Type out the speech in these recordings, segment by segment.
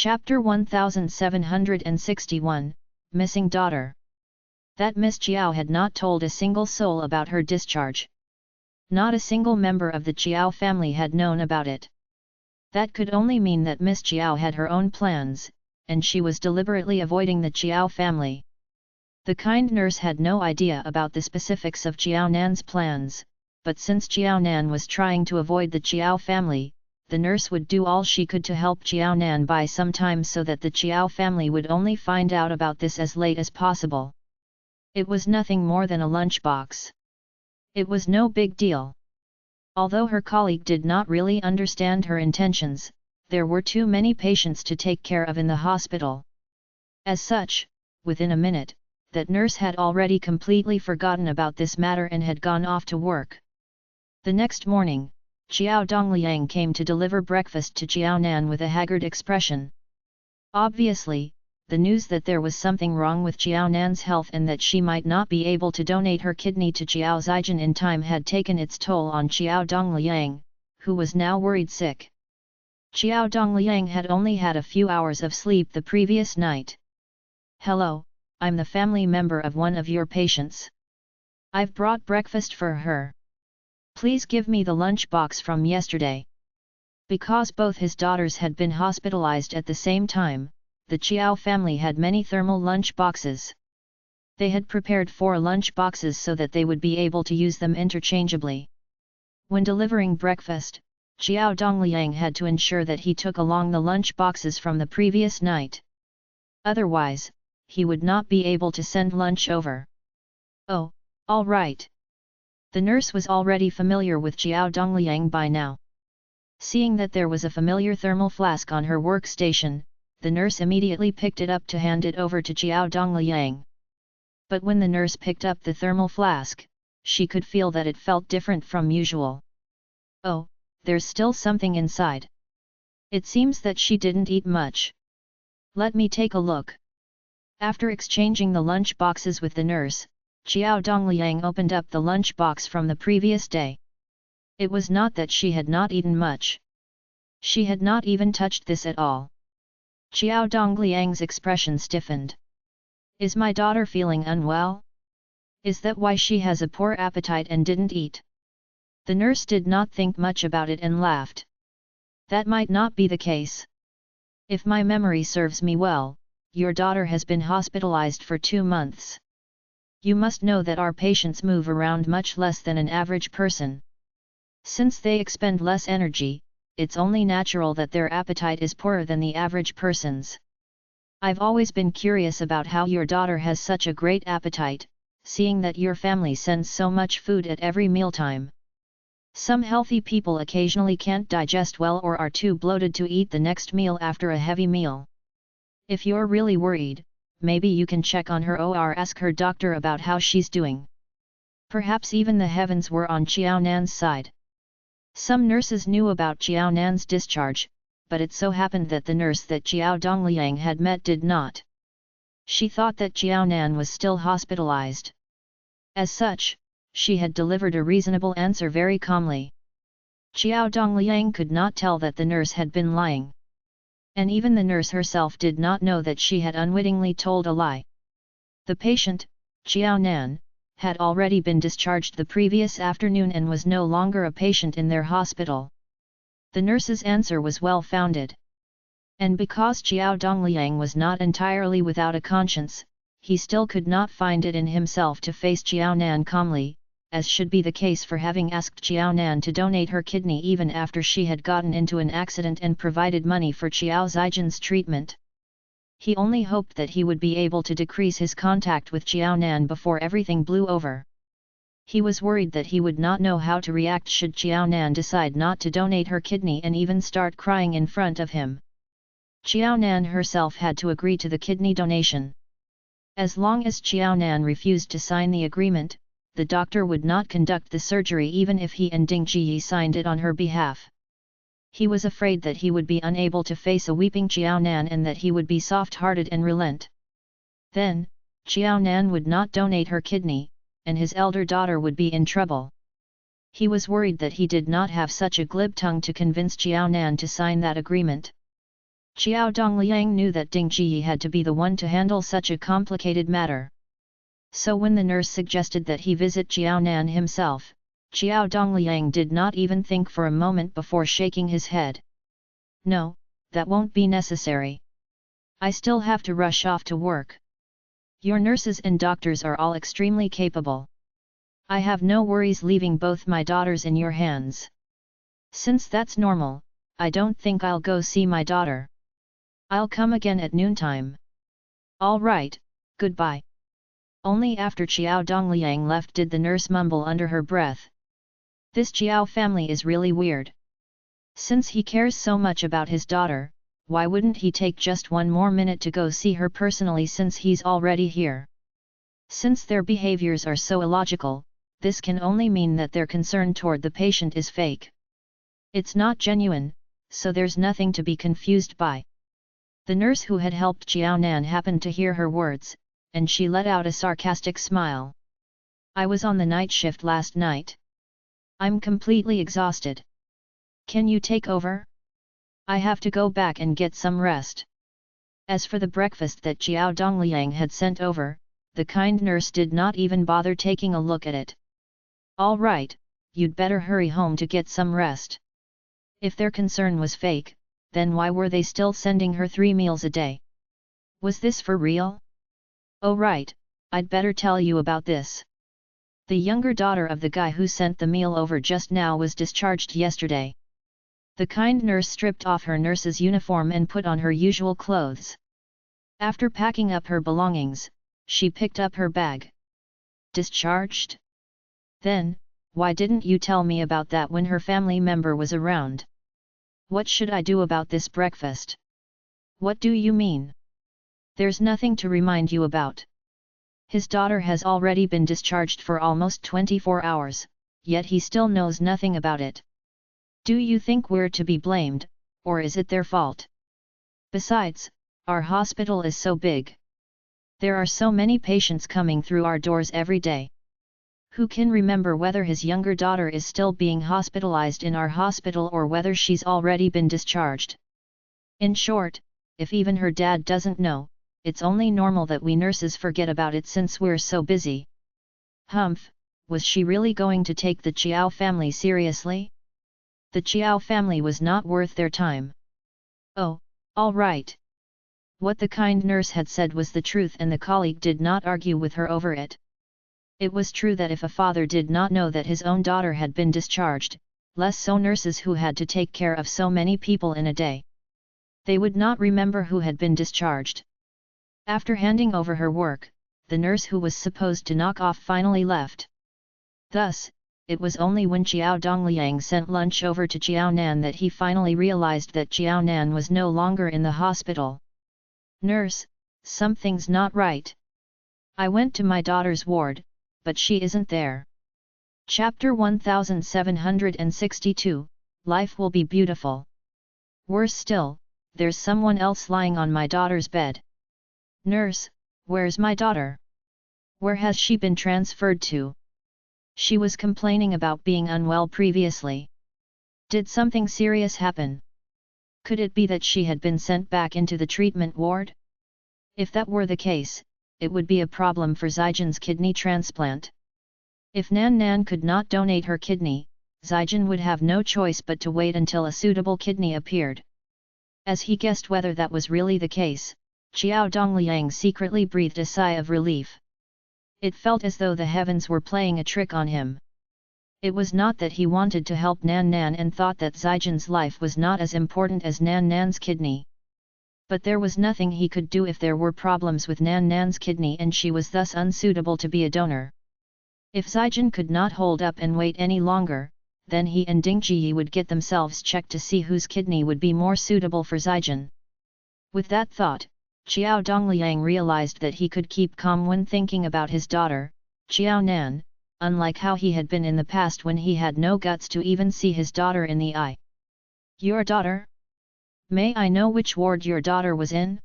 Chapter 1761, Missing Daughter. That Miss Jiao had not told a single soul about her discharge. Not a single member of the Jiao family had known about it. That could only mean that Miss Jiao had her own plans, and she was deliberately avoiding the Jiao family. The kind nurse had no idea about the specifics of Jiao Nan's plans, but since Jiao Nan was trying to avoid the Jiao family, the nurse would do all she could to help Jiao Nan buy some time so that the Jiao family would only find out about this as late as possible. It was nothing more than a lunchbox. It was no big deal. Although her colleague did not really understand her intentions, there were too many patients to take care of in the hospital. As such, within a minute, that nurse had already completely forgotten about this matter and had gone off to work. The next morning, Xiao Dongliang came to deliver breakfast to Jiao Nan with a haggard expression. Obviously, the news that there was something wrong with Jiao Nan's health and that she might not be able to donate her kidney to Jiao Zijin in time had taken its toll on Xiao Dongliang, who was now worried sick. Xiao Dongliang had only had a few hours of sleep the previous night. "Hello, I'm the family member of one of your patients. I've brought breakfast for her. Please give me the lunch box from yesterday." Because both his daughters had been hospitalized at the same time, the Chiao family had many thermal lunch boxes. They had prepared 4 lunch boxes so that they would be able to use them interchangeably. When delivering breakfast, Xiao Dongliang had to ensure that he took along the lunch boxes from the previous night. Otherwise, he would not be able to send lunch over. "Oh, all right." The nurse was already familiar with Xiao Dongliang by now. Seeing that there was a familiar thermal flask on her workstation, the nurse immediately picked it up to hand it over to Xiao Dongliang. But when the nurse picked up the thermal flask, she could feel that it felt different from usual. "Oh, there's still something inside. It seems that she didn't eat much. Let me take a look." After exchanging the lunch boxes with the nurse, Xiao Dongliang opened up the lunch box from the previous day. It was not that she had not eaten much. She had not even touched this at all. Xiao Dongliang's expression stiffened. "Is my daughter feeling unwell? Is that why she has a poor appetite and didn't eat?" The nurse did not think much about it and laughed. "That might not be the case. If my memory serves me well, your daughter has been hospitalized for 2 months. You must know that our patients move around much less than an average person. Since they expend less energy, it's only natural that their appetite is poorer than the average person's. I've always been curious about how your daughter has such a great appetite, seeing that your family sends so much food at every mealtime. Some healthy people occasionally can't digest well or are too bloated to eat the next meal after a heavy meal. If you're really worried, maybe you can check on her or ask her doctor about how she's doing." Perhaps even the heavens were on Jiao Nan's side. Some nurses knew about Jiao Nan's discharge, but it so happened that the nurse that Xiao Dongliang had met did not. She thought that Jiao Nan was still hospitalized. As such, she had delivered a reasonable answer very calmly. Xiao Dongliang could not tell that the nurse had been lying. And even the nurse herself did not know that she had unwittingly told a lie. The patient, Jiao Nan, had already been discharged the previous afternoon and was no longer a patient in their hospital. The nurse's answer was well-founded. And because Xiao Dongliang was not entirely without a conscience, he still could not find it in himself to face Jiao Nan calmly, as should be the case for having asked Jiao Nan to donate her kidney even after she had gotten into an accident and provided money for Jiao Zijin's treatment. He only hoped that he would be able to decrease his contact with Jiao Nan before everything blew over. He was worried that he would not know how to react should Jiao Nan decide not to donate her kidney and even start crying in front of him. Jiao Nan herself had to agree to the kidney donation. As long as Jiao Nan refused to sign the agreement, the doctor would not conduct the surgery even if he and Ding Jiyi signed it on her behalf. He was afraid that he would be unable to face a weeping Jiao Nan and that he would be soft-hearted and relent. Then, Jiao Nan would not donate her kidney, and his elder daughter would be in trouble. He was worried that he did not have such a glib tongue to convince Jiao Nan to sign that agreement. Xiao Dongliang knew that Ding Ji had to be the one to handle such a complicated matter. So when the nurse suggested that he visit Jiao Nan himself, Xiao Dongliang did not even think for a moment before shaking his head. No, that won't be necessary. I still have to rush off to work. Your nurses and doctors are all extremely capable. I have no worries leaving both my daughters in your hands. Since that's normal, I don't think I'll go see my daughter. I'll come again at noontime. All right, goodbye. Only after Xiao Dongliang left did the nurse mumble under her breath. This Jiao family is really weird. Since he cares so much about his daughter, why wouldn't he take just one more minute to go see her personally since he's already here? Since their behaviors are so illogical, this can only mean that their concern toward the patient is fake. It's not genuine, so there's nothing to be confused by. The nurse who had helped Jiao Nan happened to hear her words, and she let out a sarcastic smile. I was on the night shift last night. I'm completely exhausted. Can you take over? I have to go back and get some rest. As for the breakfast that Xiao Dongliang had sent over, the kind nurse did not even bother taking a look at it. All right, you'd better hurry home to get some rest. If their concern was fake, then why were they still sending her 3 meals a day? Was this for real? Oh right, I'd better tell you about this. The younger daughter of the guy who sent the meal over just now was discharged yesterday. The kind nurse stripped off her nurse's uniform and put on her usual clothes. After packing up her belongings, she picked up her bag. Discharged? Then, why didn't you tell me about that when her family member was around? What should I do about this breakfast? What do you mean? There's nothing to remind you about. His daughter has already been discharged for almost 24 hours, yet he still knows nothing about it. Do you think we're to be blamed, or is it their fault? Besides, our hospital is so big. There are so many patients coming through our doors every day. Who can remember whether his younger daughter is still being hospitalized in our hospital or whether she's already been discharged? In short, if even her dad doesn't know, it's only normal that we nurses forget about it since we're so busy. Humph, was she really going to take the Chiao family seriously? The Chiao family was not worth their time. Oh, all right. What the kind nurse had said was the truth and the colleague did not argue with her over it. It was true that if a father did not know that his own daughter had been discharged, less so nurses who had to take care of so many people in a day. They would not remember who had been discharged. After handing over her work, the nurse who was supposed to knock off finally left. Thus, it was only when Xiao Dongliang sent lunch over to Jiao Nan that he finally realized that Jiao Nan was no longer in the hospital. Nurse, something's not right. I went to my daughter's ward, but she isn't there. Chapter 1762, Life will be beautiful. Worse still, there's someone else lying on my daughter's bed. Nurse, where's my daughter? Where has she been transferred to? She was complaining about being unwell previously. Did something serious happen? Could it be that she had been sent back into the treatment ward? If that were the case, it would be a problem for Zijin's kidney transplant. If Nan Nan could not donate her kidney, Zijin would have no choice but to wait until a suitable kidney appeared. As he guessed whether that was really the case, Xiao Dongliang secretly breathed a sigh of relief. It felt as though the heavens were playing a trick on him. It was not that he wanted to help Nan Nan and thought that Zijin's life was not as important as Nan Nan's kidney. But there was nothing he could do if there were problems with Nan Nan's kidney and she was thus unsuitable to be a donor. If Zijin could not hold up and wait any longer, then he and Ding Ji would get themselves checked to see whose kidney would be more suitable for Zijin. With that thought, Xiao Dongliang realized that he could keep calm when thinking about his daughter, Jiao Nan, unlike how he had been in the past when he had no guts to even see his daughter in the eye. Your daughter? May I know which ward your daughter was in?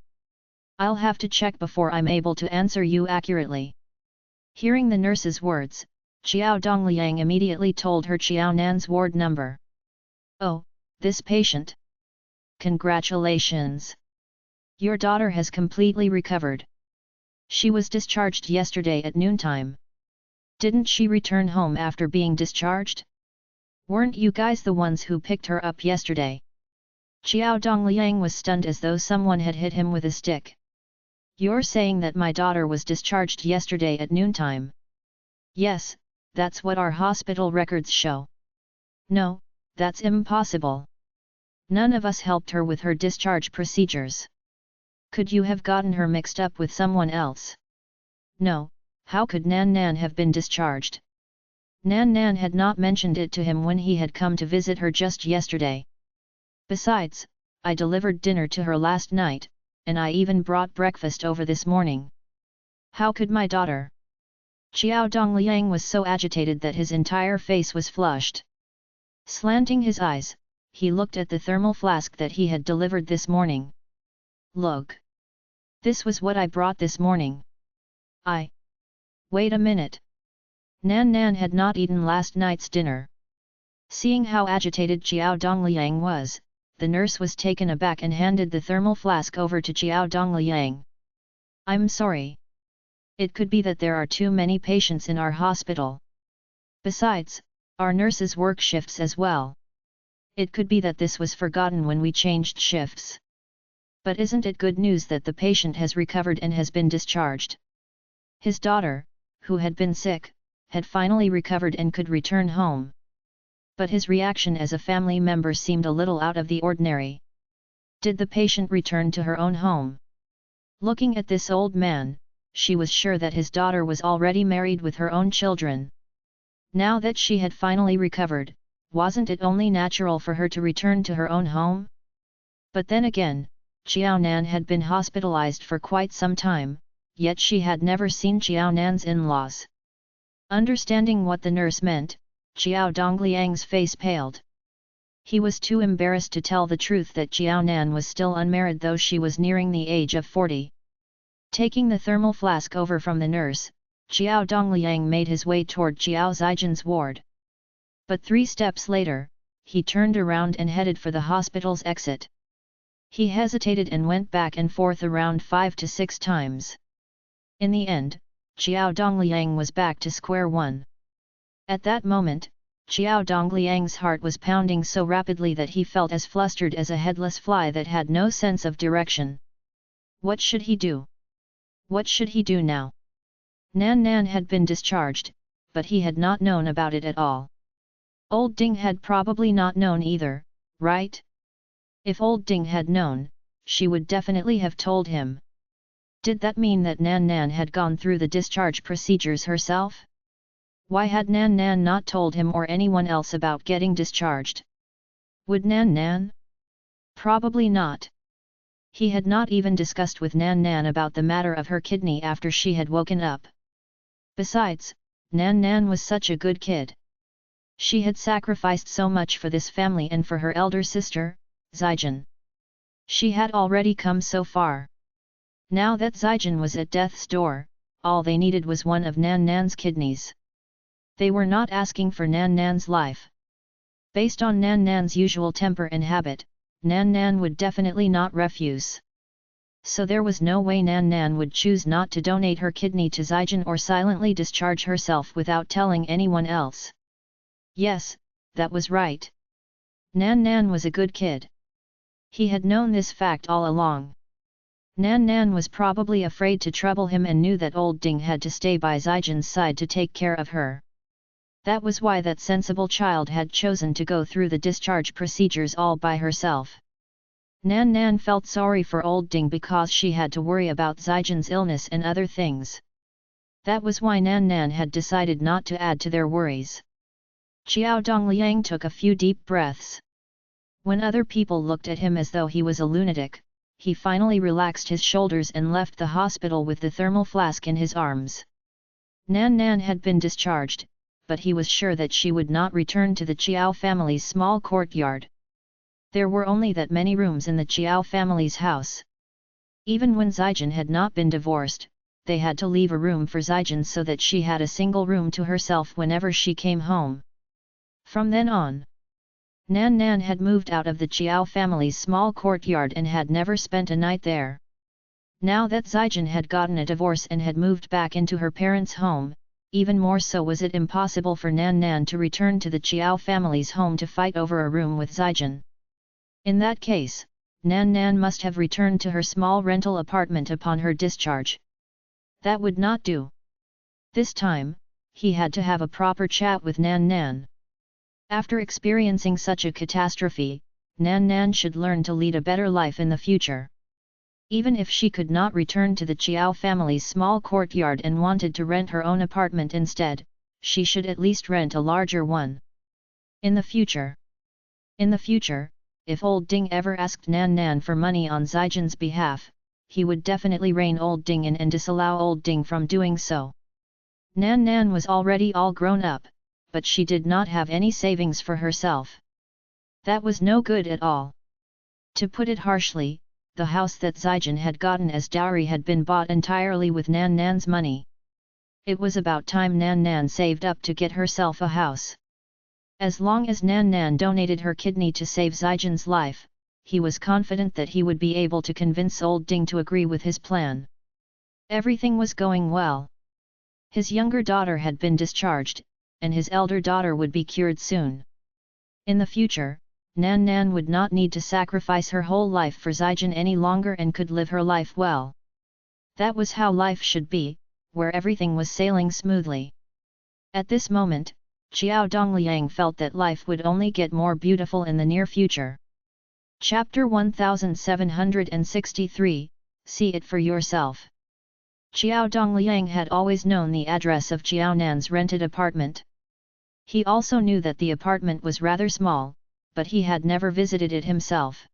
I'll have to check before I'm able to answer you accurately. Hearing the nurse's words, Xiao Dongliang immediately told her Jiao Nan's ward number. Oh, this patient. Congratulations! Your daughter has completely recovered. She was discharged yesterday at noontime. Didn't she return home after being discharged? Weren't you guys the ones who picked her up yesterday? Xiao Dongliang was stunned as though someone had hit him with a stick. You're saying that my daughter was discharged yesterday at noontime? Yes, that's what our hospital records show. No, that's impossible. None of us helped her with her discharge procedures. Could you have gotten her mixed up with someone else? No, how could Nan Nan have been discharged? Nan Nan had not mentioned it to him when he had come to visit her just yesterday. Besides, I delivered dinner to her last night, and I even brought breakfast over this morning. How could my daughter? Xiao Dongliang was so agitated that his entire face was flushed. Slanting his eyes, he looked at the thermal flask that he had delivered this morning. Look! This was what I brought this morning. Wait a minute. Nan Nan had not eaten last night's dinner. Seeing how agitated Xiao Dongliang was, the nurse was taken aback and handed the thermal flask over to Xiao Dongliang. I'm sorry. It could be that there are too many patients in our hospital. Besides, our nurses work shifts as well. It could be that this was forgotten when we changed shifts. But isn't it good news that the patient has recovered and has been discharged? His daughter, who had been sick, had finally recovered and could return home. But his reaction as a family member seemed a little out of the ordinary. Did the patient return to her own home? Looking at this old man, she was sure that his daughter was already married with her own children. Now that she had finally recovered, wasn't it only natural for her to return to her own home? But then again, Xiao Nan had been hospitalized for quite some time, yet she had never seen Xiao Nan's in-laws. Understanding what the nurse meant, Xiao Dongliang's face paled. He was too embarrassed to tell the truth that Xiao Nan was still unmarried though she was nearing the age of 40. Taking the thermal flask over from the nurse, Xiao Dongliang made his way toward Xiao Zijin's ward. But 3 steps later, he turned around and headed for the hospital's exit. He hesitated and went back and forth around 5 to 6 times. In the end, Xiao Dongliang was back to square one. At that moment, Xiao Dongliang's heart was pounding so rapidly that he felt as flustered as a headless fly that had no sense of direction. What should he do? What should he do now? Nan Nan had been discharged, but he had not known about it at all. Old Ding had probably not known either, right? If Old Ding had known, she would definitely have told him. Did that mean that Nan Nan had gone through the discharge procedures herself? Why had Nan Nan not told him or anyone else about getting discharged? Would Nan Nan? Probably not. He had not even discussed with Nan Nan about the matter of her kidney after she had woken up. Besides, Nan Nan was such a good kid. She had sacrificed so much for this family and for her elder sister, Zijin. She had already come so far. Now that Zijin was at death's door, all they needed was one of Nan Nan's kidneys. They were not asking for Nan Nan's life. Based on Nan Nan's usual temper and habit, Nan Nan would definitely not refuse. So there was no way Nan Nan would choose not to donate her kidney to Zijin or silently discharge herself without telling anyone else. Yes, that was right. Nan Nan was a good kid. He had known this fact all along. Nan Nan was probably afraid to trouble him and knew that Old Ding had to stay by Zijin's side to take care of her. That was why that sensible child had chosen to go through the discharge procedures all by herself. Nan Nan felt sorry for Old Ding because she had to worry about Zijin's illness and other things. That was why Nan Nan had decided not to add to their worries. Xiao Dongliang took a few deep breaths. When other people looked at him as though he was a lunatic, he finally relaxed his shoulders and left the hospital with the thermal flask in his arms. Nan Nan had been discharged, but he was sure that she would not return to the Qiao family's small courtyard. There were only that many rooms in the Qiao family's house. Even when Zijin had not been divorced, they had to leave a room for Zijin so that she had a single room to herself whenever she came home. From then on, Nan Nan had moved out of the Qiao family's small courtyard and had never spent a night there. Now that Zijin had gotten a divorce and had moved back into her parents' home, even more so was it impossible for Nan Nan to return to the Chiao family's home to fight over a room with Zijin. In that case, Nan Nan must have returned to her small rental apartment upon her discharge. That would not do. This time, he had to have a proper chat with Nan Nan. After experiencing such a catastrophe, Nan Nan should learn to lead a better life in the future. Even if she could not return to the Chiao family's small courtyard and wanted to rent her own apartment instead, she should at least rent a larger one. In the future, if Old Ding ever asked Nan Nan for money on Zijin's behalf, he would definitely rein Old Ding in and disallow Old Ding from doing so. Nan Nan was already all grown up, but she did not have any savings for herself. That was no good at all. To put it harshly, the house that Zijin had gotten as dowry had been bought entirely with Nan Nan's money. It was about time Nan Nan saved up to get herself a house. As long as Nan Nan donated her kidney to save Zijin's life, he was confident that he would be able to convince Old Ding to agree with his plan. Everything was going well. His younger daughter had been discharged, and his elder daughter would be cured soon. In the future, Nan Nan would not need to sacrifice her whole life for Zijin any longer and could live her life well. That was how life should be, where everything was sailing smoothly. At this moment, Xiao Dongliang felt that life would only get more beautiful in the near future. Chapter 1763, See It For Yourself. Xiao Dongliang had always known the address of Xiao Nan's rented apartment. He also knew that the apartment was rather small, but he had never visited it himself.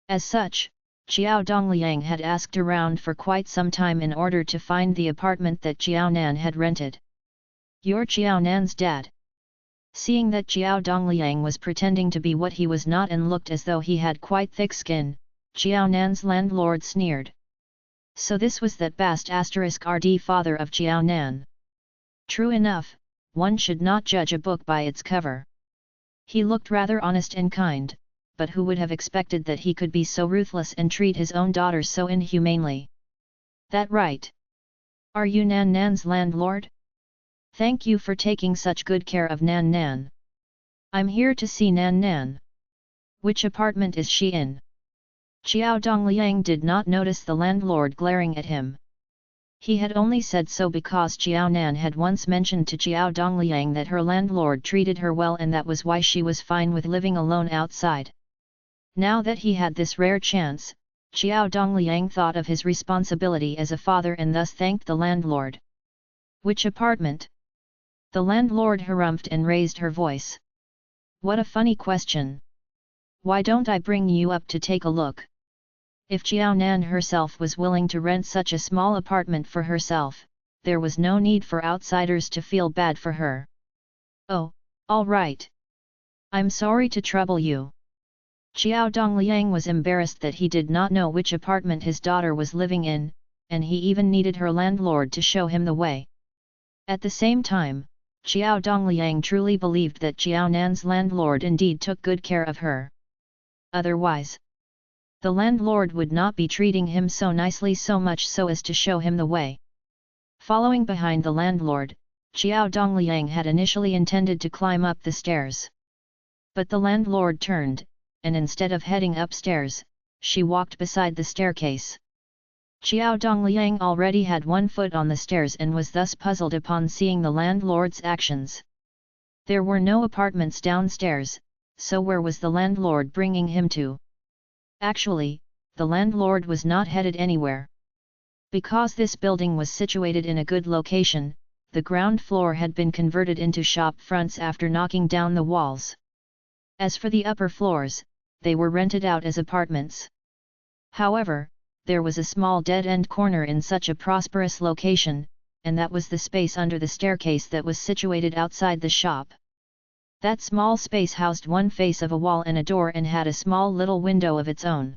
As such, Xiao Dongliang had asked around for quite some time in order to find the apartment that Xiao Nan had rented. "You're Xiao Nan's dad?" Seeing that Xiao Dongliang was pretending to be what he was not and looked as though he had quite thick skin, Xiao Nan's landlord sneered. So this was that Bast *RD father of Xiao Nan. True enough, one should not judge a book by its cover. He looked rather honest and kind, but who would have expected that he could be so ruthless and treat his own daughters so inhumanely? "That right? Are you Nan Nan's landlord? Thank you for taking such good care of Nan Nan. I'm here to see Nan Nan. Which apartment is she in?" Xiao Dongliang did not notice the landlord glaring at him. He had only said so because Xiao Nan had once mentioned to Xiao Dongliang that her landlord treated her well and that was why she was fine with living alone outside. Now that he had this rare chance, Xiao Dongliang thought of his responsibility as a father and thus thanked the landlord. "Which apartment?" The landlord harumphed and raised her voice. "What a funny question. Why don't I bring you up to take a look?" If Xiao Nan herself was willing to rent such a small apartment for herself, there was no need for outsiders to feel bad for her. "Oh, all right. I'm sorry to trouble you." Xiao Dongliang was embarrassed that he did not know which apartment his daughter was living in, and he even needed her landlord to show him the way. At the same time, Xiao Dongliang truly believed that Xiao Nan's landlord indeed took good care of her. Otherwise, the landlord would not be treating him so nicely so much so as to show him the way. Following behind the landlord, Xiao Dongliang had initially intended to climb up the stairs. But the landlord turned, and instead of heading upstairs, she walked beside the staircase. Xiao Dongliang already had one foot on the stairs and was thus puzzled upon seeing the landlord's actions. There were no apartments downstairs, so where was the landlord bringing him to? Actually, the landlord was not headed anywhere. Because this building was situated in a good location, the ground floor had been converted into shop fronts after knocking down the walls. As for the upper floors, they were rented out as apartments. However, there was a small dead-end corner in such a prosperous location, and that was the space under the staircase that was situated outside the shop. That small space housed one face of a wall and a door and had a small little window of its own.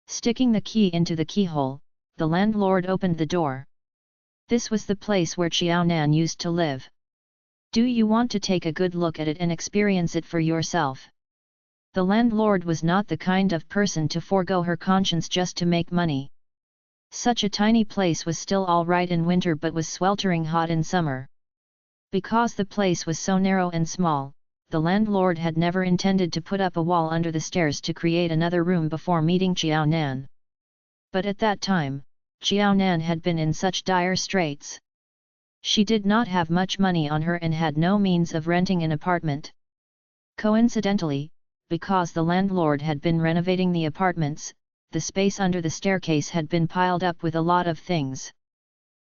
Sticking the key into the keyhole, the landlord opened the door. This was the place where Xiao Nan used to live. "Do you want to take a good look at it and experience it for yourself?" The landlord was not the kind of person to forego her conscience just to make money. Such a tiny place was still all right in winter but was sweltering hot in summer. Because the place was so narrow and small, the landlord had never intended to put up a wall under the stairs to create another room before meeting Chiao Nan. But at that time, Chiao Nan had been in such dire straits. She did not have much money on her and had no means of renting an apartment. Coincidentally, because the landlord had been renovating the apartments, the space under the staircase had been piled up with a lot of things.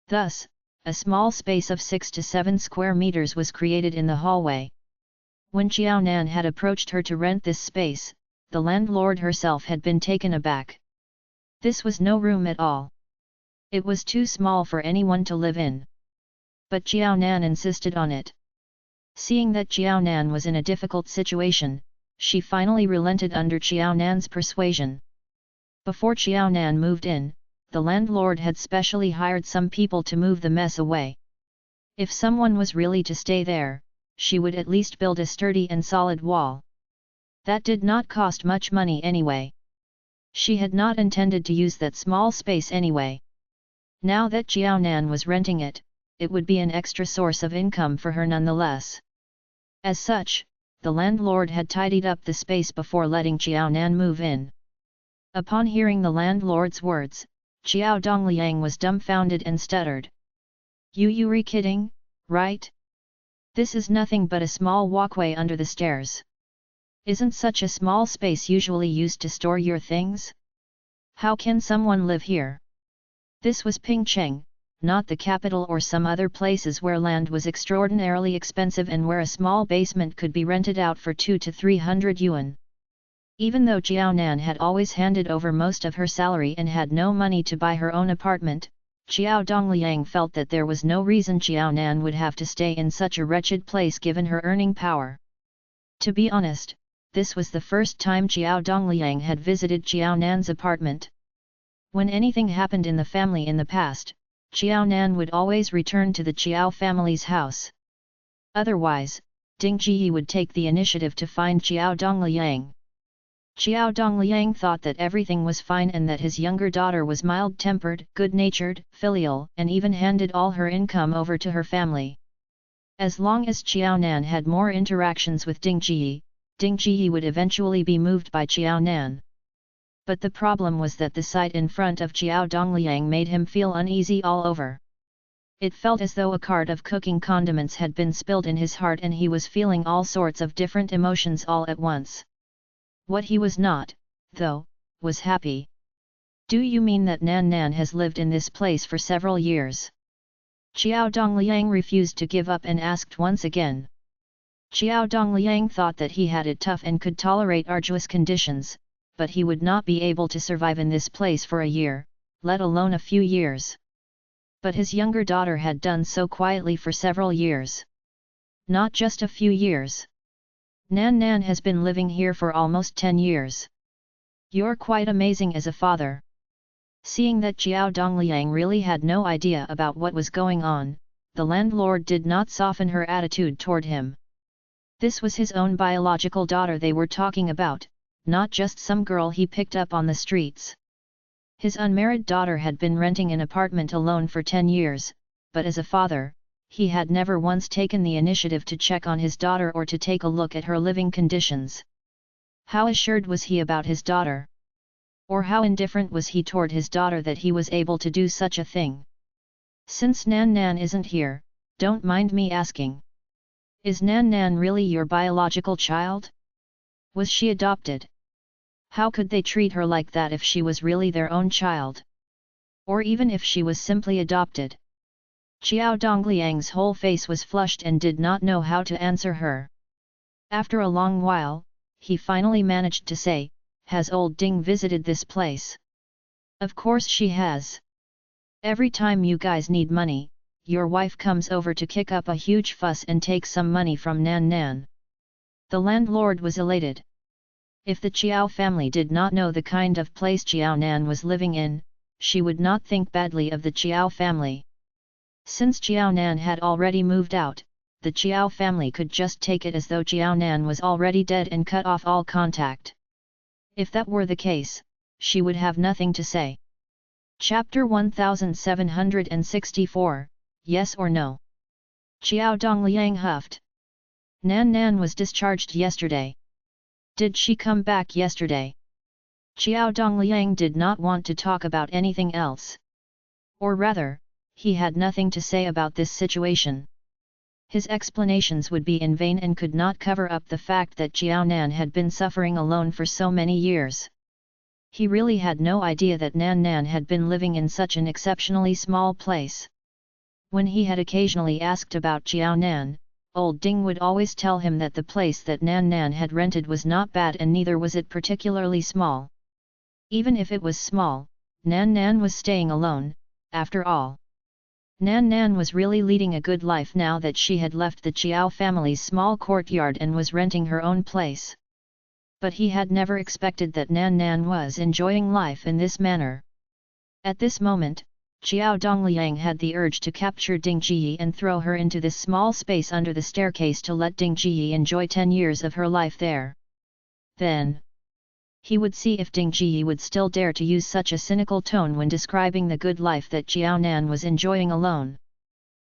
Thus, a small space of 6 to 7 square meters was created in the hallway. When Chiao Nan had approached her to rent this space, the landlord herself had been taken aback. This was no room at all. It was too small for anyone to live in. But Chiao Nan insisted on it. Seeing that Chiao Nan was in a difficult situation, she finally relented under Chiao Nan's persuasion. Before Chiao Nan moved in, the landlord had specially hired some people to move the mess away. If someone was really to stay there, she would at least build a sturdy and solid wall. That did not cost much money anyway. She had not intended to use that small space anyway. Now that Chiao Nan was renting it, it would be an extra source of income for her nonetheless. As such, the landlord had tidied up the space before letting Chiao Nan move in. Upon hearing the landlord's words, Chiao Dongliang was dumbfounded and stuttered. "You kidding, right? This is nothing but a small walkway under the stairs. Isn't such a small space usually used to store your things? How can someone live here?" This was Pingcheng, not the capital or some other places where land was extraordinarily expensive and where a small basement could be rented out for 200 to 300 yuan. Even though Chiao Nan had always handed over most of her salary and had no money to buy her own apartment, Chiao Dongliang felt that there was no reason Chiao Nan would have to stay in such a wretched place given her earning power. To be honest, this was the first time Chiao Dongliang had visited Chiao Nan's apartment. When anything happened in the family in the past, Chiao Nan would always return to the Chiao family's house. Otherwise, Ding Ji would take the initiative to find Chiao Dongliang. Chiao Dongliang thought that everything was fine and that his younger daughter was mild-tempered, good-natured, filial, and even handed all her income over to her family. As long as Chiao Nan had more interactions with Ding Ji would eventually be moved by Chiao Nan. But the problem was that the sight in front of Chiao Dongliang made him feel uneasy all over. It felt as though a cart of cooking condiments had been spilled in his heart and he was feeling all sorts of different emotions all at once. What he was not, though, was happy. "Do you mean that Nan has lived in this place for several years?" Chiao Dongliang refused to give up and asked once again. Chiao Dongliang thought that he had it tough and could tolerate arduous conditions, but he would not be able to survive in this place for a year, let alone a few years. But his younger daughter had done so quietly for several years. Not just a few years. Nan has been living here for almost 10 years. You're quite amazing as a father." Seeing that Chiao Dongliang really had no idea about what was going on, the landlord did not soften her attitude toward him. This was his own biological daughter they were talking about, not just some girl he picked up on the streets. His unmarried daughter had been renting an apartment alone for 10 years, but as a father, he had never once taken the initiative to check on his daughter or to take a look at her living conditions. How assured was he about his daughter? Or how indifferent was he toward his daughter that he was able to do such a thing? "Since Nan isn't here, don't mind me asking. Is Nan really your biological child? Was she adopted? How could they treat her like that if she was really their own child? Or even if she was simply adopted?" Chiao Dongliang's whole face was flushed and did not know how to answer her. After a long while, he finally managed to say, "Has old Ding visited this place?" "Of course she has. Every time you guys need money, your wife comes over to kick up a huge fuss and take some money from Nan." The landlord was elated. If the Chiao family did not know the kind of place Chiao Nan was living in, she would not think badly of the Chiao family. Since Chiao Nan had already moved out, the Chiao family could just take it as though Chiao Nan was already dead and cut off all contact. If that were the case, she would have nothing to say. Chapter 1764, Yes or No? Qiao Dongliang huffed. Nan Nan was discharged yesterday. Did she come back yesterday? Qiao Dongliang did not want to talk about anything else. Or rather, he had nothing to say about this situation. His explanations would be in vain and could not cover up the fact that Qiao Nan had been suffering alone for so many years. He really had no idea that Nan Nan had been living in such an exceptionally small place. When he had occasionally asked about Qiao Nan, old Ding would always tell him that the place that Nan Nan had rented was not bad and neither was it particularly small. Even if it was small, Nan Nan was staying alone, after all. Nan Nan was really leading a good life now that she had left the Qiao family's small courtyard and was renting her own place. But he had never expected that Nan Nan was enjoying life in this manner. At this moment, Qiao Dongliang had the urge to capture Ding Jiyi and throw her into this small space under the staircase to let Ding Jiyi enjoy 10 years of her life there. Then, he would see if Ding Jiyi would still dare to use such a cynical tone when describing the good life that Qiao Nan was enjoying alone.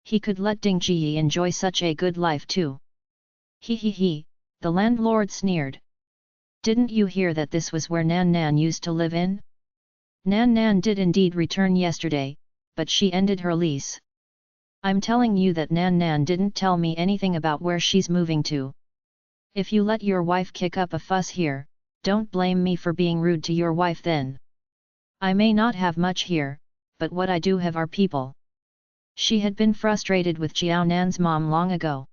He could let Ding Jiyi enjoy such a good life too. He, the landlord sneered. Didn't you hear that this was where Nan Nan used to live in? Nan Nan did indeed return yesterday, but she ended her lease. I'm telling you that Nan Nan didn't tell me anything about where she's moving to. If you let your wife kick up a fuss here, don't blame me for being rude to your wife then. I may not have much here, but what I do have are people. She had been frustrated with Qiao Nan's mom long ago.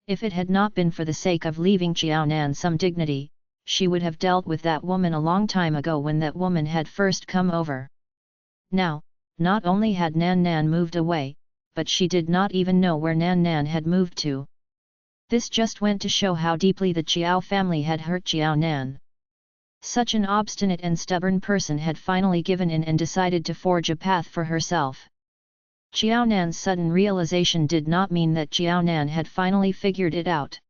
If it had not been for the sake of leaving Qiao Nan some dignity, she would have dealt with that woman a long time ago when that woman had first come over. Now, not only had Nan Nan moved away, but she did not even know where Nan Nan had moved to. This just went to show how deeply the Qiao family had hurt Qiao Nan. Such an obstinate and stubborn person had finally given in and decided to forge a path for herself. Qiao Nan's sudden realization did not mean that Qiao Nan had finally figured it out.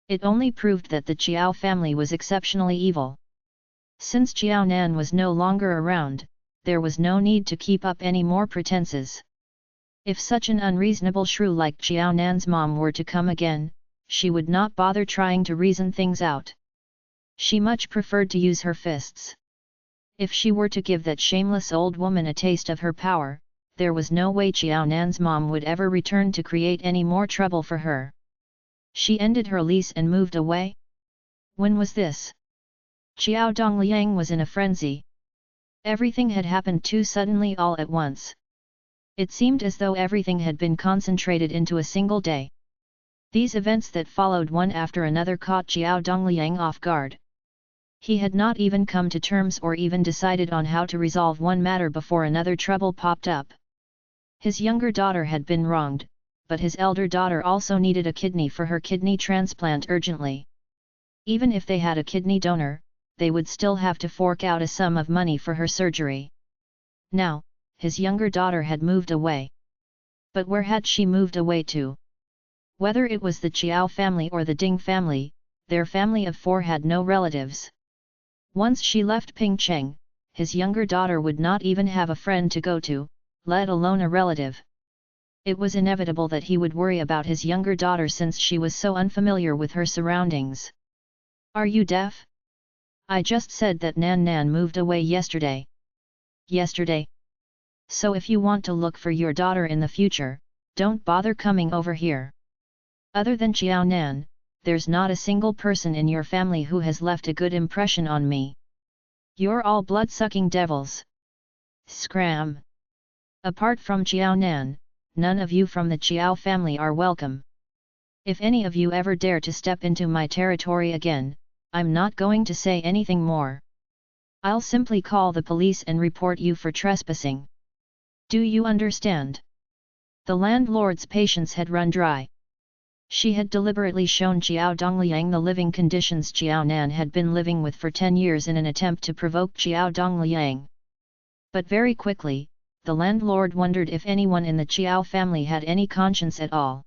It only proved that the Qiao family was exceptionally evil. Since Qiao Nan was no longer around, there was no need to keep up any more pretenses. If such an unreasonable shrew like Qiao Nan's mom were to come again, she would not bother trying to reason things out. She much preferred to use her fists. If she were to give that shameless old woman a taste of her power, there was no way Qiao Nan's mom would ever return to create any more trouble for her. She ended her lease and moved away? When was this? Qiao Dongliang was in a frenzy. Everything had happened too suddenly all at once. It seemed as though everything had been concentrated into a single day. These events that followed one after another caught Qiao Dongliang off guard. He had not even come to terms or even decided on how to resolve one matter before another trouble popped up. His younger daughter had been wronged, but his elder daughter also needed a kidney for her kidney transplant urgently. Even if they had a kidney donor, they would still have to fork out a sum of money for her surgery. Now, his younger daughter had moved away. But where had she moved away to? Whether it was the Qiao family or the Ding family, their family of 4 had no relatives. Once she left Pingcheng, his younger daughter would not even have a friend to go to, let alone a relative. It was inevitable that he would worry about his younger daughter since she was so unfamiliar with her surroundings. Are you deaf? I just said that Nan Nan moved away yesterday. Yesterday? So if you want to look for your daughter in the future, don't bother coming over here. Other than Qiao Nan, there's not a single person in your family who has left a good impression on me. You're all blood-sucking devils. Scram! Apart from Qiao Nan, none of you from the Qiao family are welcome. If any of you ever dare to step into my territory again, I'm not going to say anything more. I'll simply call the police and report you for trespassing. Do you understand? The landlord's patience had run dry. She had deliberately shown Qiao Dongliang the living conditions Qiao Nan had been living with for 10 years in an attempt to provoke Qiao Dongliang. But very quickly, the landlord wondered if anyone in the Qiao family had any conscience at all.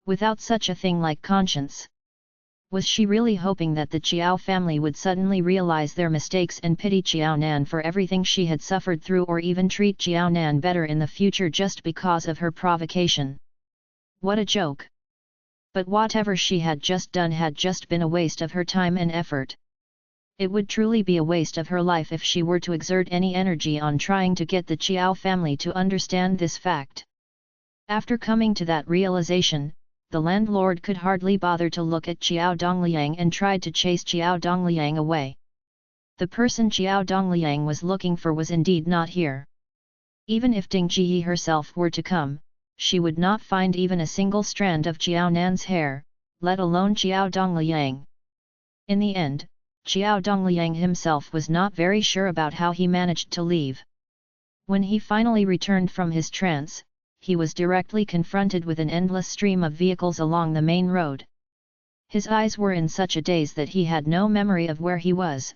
Without such a thing like conscience, Was she really hoping that the Chiao family would suddenly realize their mistakes and pity Chiao Nan for everything she had suffered through, or even treat Chiao Nan better in the future just because of her provocation? What a joke! But whatever she had just done had just been a waste of her time and effort. It would truly be a waste of her life if she were to exert any energy on trying to get the Chiao family to understand this fact. After coming to that realization, the landlord could hardly bother to look at Chiao Dongliang and tried to chase Chiao Dongliang away. The person Chiao Dongliang was looking for was indeed not here. Even if Ding Ji herself were to come, she would not find even a single strand of Chiao Nan's hair, let alone Chiao Dongliang. In the end, Chiao Dongliang himself was not very sure about how he managed to leave. When he finally returned from his trance, he was directly confronted with an endless stream of vehicles along the main road. His eyes were in such a daze that he had no memory of where he was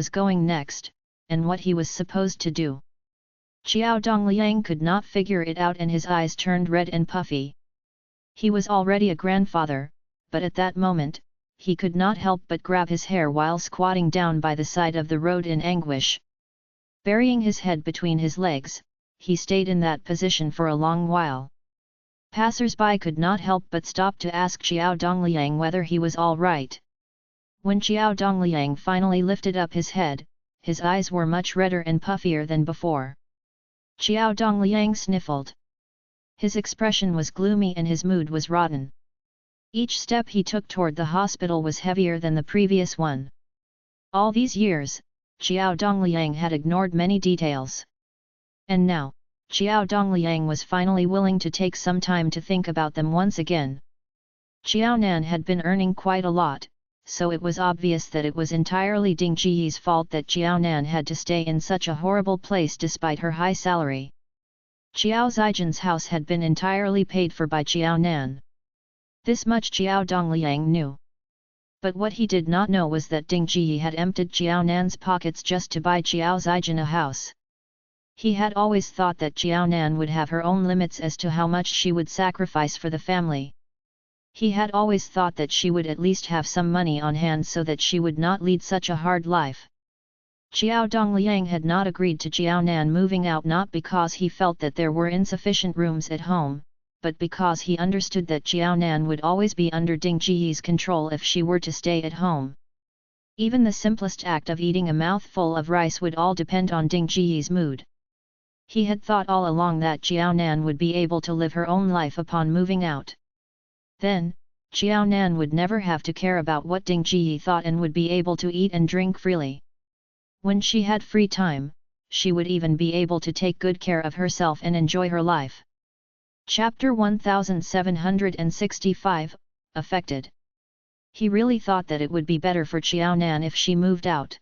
going next, and what he was supposed to do. Chiao Dongliang could not figure it out and his eyes turned red and puffy. He was already a grandfather, but at that moment, he could not help but grab his hair while squatting down by the side of the road in anguish. Burying his head between his legs, he stayed in that position for a long while. Passers-by could not help but stop to ask Chiao Dongliang whether he was all right. When Chiao Dongliang finally lifted up his head, his eyes were much redder and puffier than before. Chiao Dongliang sniffled. His expression was gloomy and his mood was rotten. Each step he took toward the hospital was heavier than the previous one. All these years, Chiao Dongliang had ignored many details. And now, Chiao Dongliang was finally willing to take some time to think about them once again. Chiao Nan had been earning quite a lot, so it was obvious that it was entirely Ding Ji's fault that Chiao Nan had to stay in such a horrible place despite her high salary. Chiao Zijin's house had been entirely paid for by Chiao Nan. This much Chiao Dongliang knew. But what he did not know was that Ding Ji had emptied Chiao Nan's pockets just to buy Chiao Zijin a house. He had always thought that Chiao Nan would have her own limits as to how much she would sacrifice for the family. He had always thought that she would at least have some money on hand so that she would not lead such a hard life. Chiao Dongliang had not agreed to Chiao Nan moving out not because he felt that there were insufficient rooms at home, but because he understood that Chiao Nan would always be under Ding Ji's control if she were to stay at home. Even the simplest act of eating a mouthful of rice would all depend on Ding Ji's mood. He had thought all along that Chiao Nan would be able to live her own life upon moving out. Then, Chiao Nan would never have to care about what Ding Ji thought and would be able to eat and drink freely. When she had free time, she would even be able to take good care of herself and enjoy her life. Chapter 1765, Affected. He really thought that it would be better for Chiao Nan if she moved out.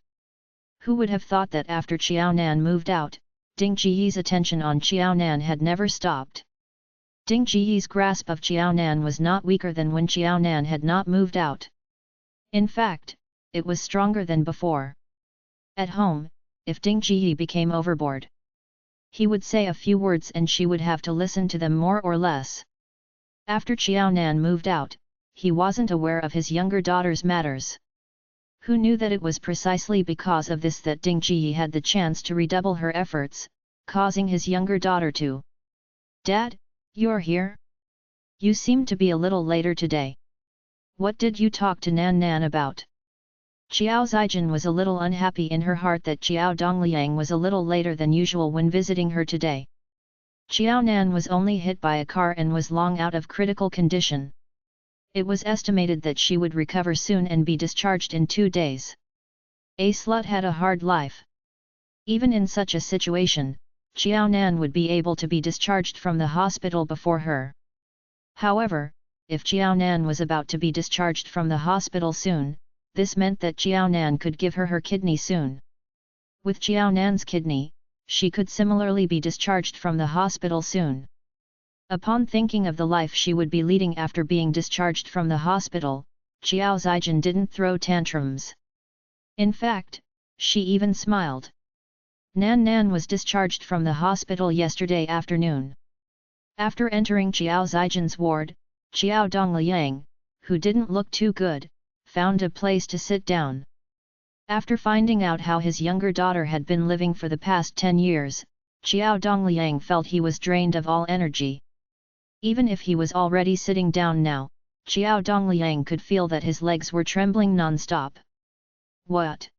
Who would have thought that after Chiao Nan moved out, Ding Ji's attention on Chiao Nan had never stopped. Ding Ji's grasp of Chiao Nan was not weaker than when Chiao Nan had not moved out. In fact, it was stronger than before. At home, if Ding Ji became overboard, he would say a few words and she would have to listen to them more or less. After Chiao Nan moved out, he wasn't aware of his younger daughter's matters. Who knew that it was precisely because of this that Ding Ji had the chance to redouble her efforts, causing his younger daughter to, "Dad, you're here? You seem to be a little later today. What did you talk to Nan Nan about?" Chiao Zijin was a little unhappy in her heart that Chiao Dongliang was a little later than usual when visiting her today. Chiao Nan was only hit by a car and was long out of critical condition. It was estimated that she would recover soon and be discharged in 2 days. A slut had a hard life. Even in such a situation, Chiao Nan would be able to be discharged from the hospital before her. However, if Chiao Nan was about to be discharged from the hospital soon, this meant that Chiao Nan could give her kidney soon. With Chiao Nan's kidney, she could similarly be discharged from the hospital soon. Upon thinking of the life she would be leading after being discharged from the hospital, Chiao Zijin didn't throw tantrums. In fact, she even smiled. Nan Nan was discharged from the hospital yesterday afternoon. After entering Chiao Zijin's ward, Chiao Dongliang, who didn't look too good, found a place to sit down. After finding out how his younger daughter had been living for the past 10 years, Xiao Dongliang felt he was drained of all energy. Even if he was already sitting down now, Xiao Dongliang could feel that his legs were trembling non-stop. What?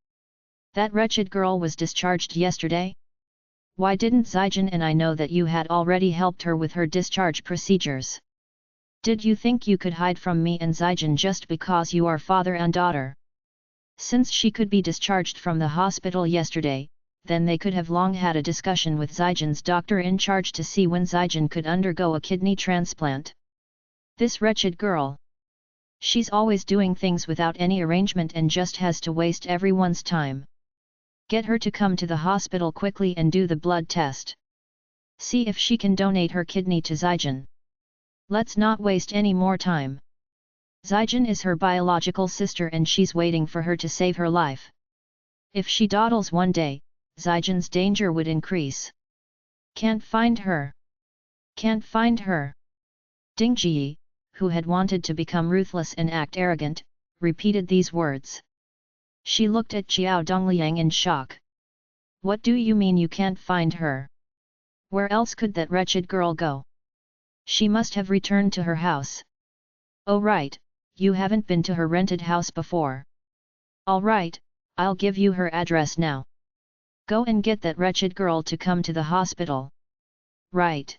That wretched girl was discharged yesterday? Why didn't Zijin and I know that you had already helped her with her discharge procedures? Did you think you could hide from me and Zijin just because you are father and daughter? Since she could be discharged from the hospital yesterday, then they could have long had a discussion with Zijin's doctor in charge to see when Zijin could undergo a kidney transplant. This wretched girl. She's always doing things without any arrangement and just has to waste everyone's time. Get her to come to the hospital quickly and do the blood test. See if she can donate her kidney to Zijin. Let's not waste any more time. Zijin is her biological sister and she's waiting for her to save her life. If she dawdles one day, Zijin's danger would increase. Can't find her. Can't find her. Ding Ji, who had wanted to become ruthless and act arrogant, repeated these words. She looked at Xiao Dongliang in shock. What do you mean you can't find her? Where else could that wretched girl go? She must have returned to her house. Oh right, you haven't been to her rented house before. All right, I'll give you her address now. Go and get that wretched girl to come to the hospital. Right.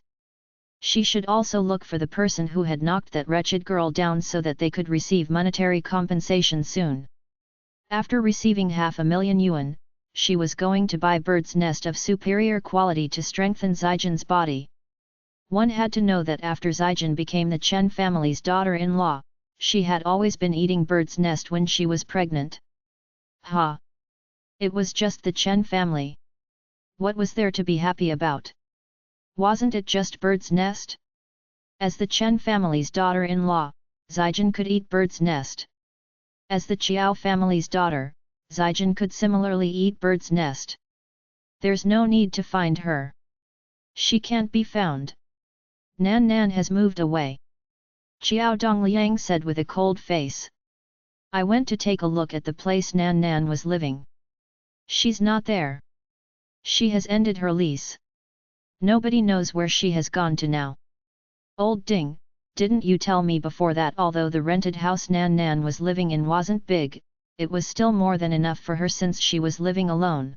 She should also look for the person who had knocked that wretched girl down so that they could receive monetary compensation soon. After receiving 500,000 yuan, she was going to buy bird's nest of superior quality to strengthen Zijin's body. One had to know that after Zijin became the Chen family's daughter-in-law, she had always been eating bird's nest when she was pregnant. Ha! It was just the Chen family. What was there to be happy about? Wasn't it just bird's nest? As the Chen family's daughter-in-law, Zijin could eat bird's nest. As the Qiao family's daughter, Zijin could similarly eat bird's nest. There's no need to find her. She can't be found. Nan Nan has moved away. Xiao Dongliang said with a cold face. I went to take a look at the place Nan Nan was living. She's not there. She has ended her lease. Nobody knows where she has gone to now. Old Ding, didn't you tell me before that although the rented house Nan Nan was living in wasn't big, it was still more than enough for her since she was living alone?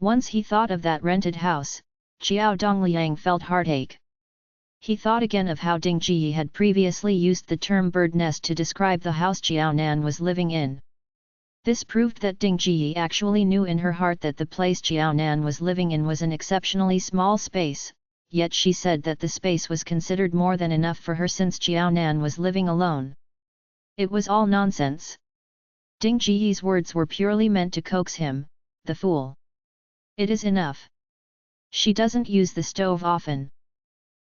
Once he thought of that rented house, Xiao Dongliang felt heartache. He thought again of how Ding Ji had previously used the term bird nest to describe the house Xiao Nan was living in. This proved that Ding Ji actually knew in her heart that the place Xiao Nan was living in was an exceptionally small space, yet she said that the space was considered more than enough for her since Xiao Nan was living alone. It was all nonsense. Ding Ji's words were purely meant to coax him, the fool. It is enough. She doesn't use the stove often.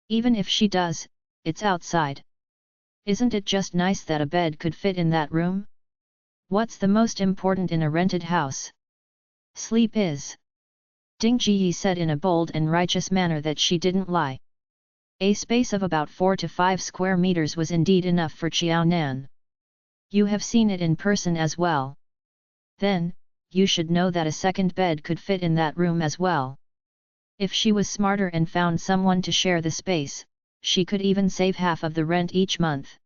Even if she does, it's outside. Isn't it just nice that a bed could fit in that room? What's the most important in a rented house? Sleep is. Ding Ji said in a bold and righteous manner that she didn't lie. A space of about 4 to 5 square meters was indeed enough for Xiao Nan. You have seen it in person as well. Then, you should know that a second bed could fit in that room as well. If she was smarter and found someone to share the space, she could even save half of the rent each month.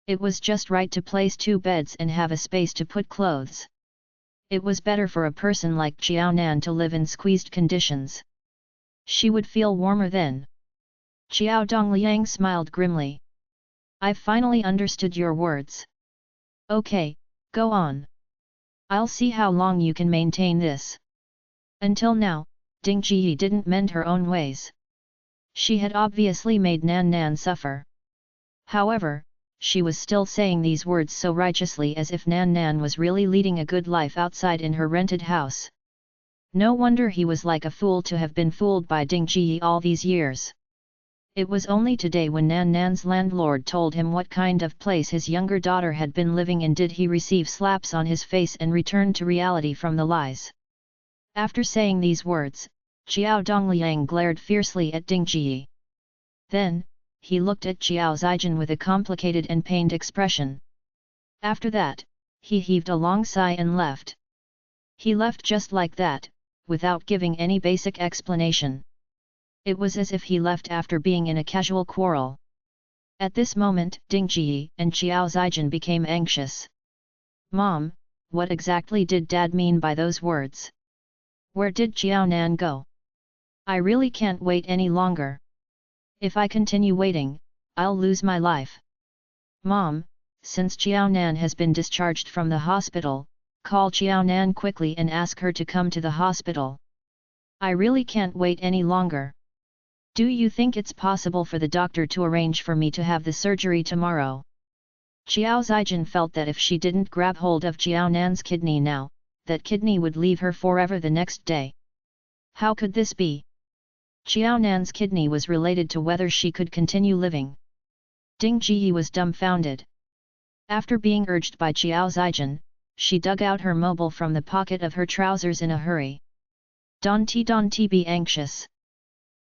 It was just right to place 2 beds and have a space to put clothes. It was better for a person like Xiao Nan to live in squeezed conditions. She would feel warmer then. Xiao Dongliang smiled grimly. I've finally understood your words. Okay, go on. I'll see how long you can maintain this. Until now, Ding Ji didn't mend her own ways. She had obviously made Nan Nan suffer. However, she was still saying these words so righteously as if Nan Nan was really leading a good life outside in her rented house. No wonder he was like a fool to have been fooled by Ding Ji all these years. It was only today when Nan Nan's landlord told him what kind of place his younger daughter had been living in did he receive slaps on his face and return to reality from the lies. After saying these words, Xiao Dongliang glared fiercely at Ding Ji. Then, he looked at Xiao Zijin with a complicated and pained expression. After that, He heaved a long sigh and left. He left just like that, without giving any basic explanation. It was as if he left after being in a casual quarrel. At this moment, Ding Ji and Qiao Zijin became anxious. Mom, what exactly did Dad mean by those words? Where did Qiao Nan go? I really can't wait any longer. If I continue waiting, I'll lose my life. Mom, since Qiao Nan has been discharged from the hospital, call Qiao Nan quickly and ask her to come to the hospital. I really can't wait any longer. Do you think it's possible for the doctor to arrange for me to have the surgery tomorrow? Qiao Zijin felt that if she didn't grab hold of Qiao Nan's kidney now, that kidney would leave her forever the next day. How could this be? Qiao Nan's kidney was related to whether she could continue living. Ding Ji was dumbfounded. After being urged by Qiao Zijin, she dug out her mobile from the pocket of her trousers in a hurry. Don Ti be anxious.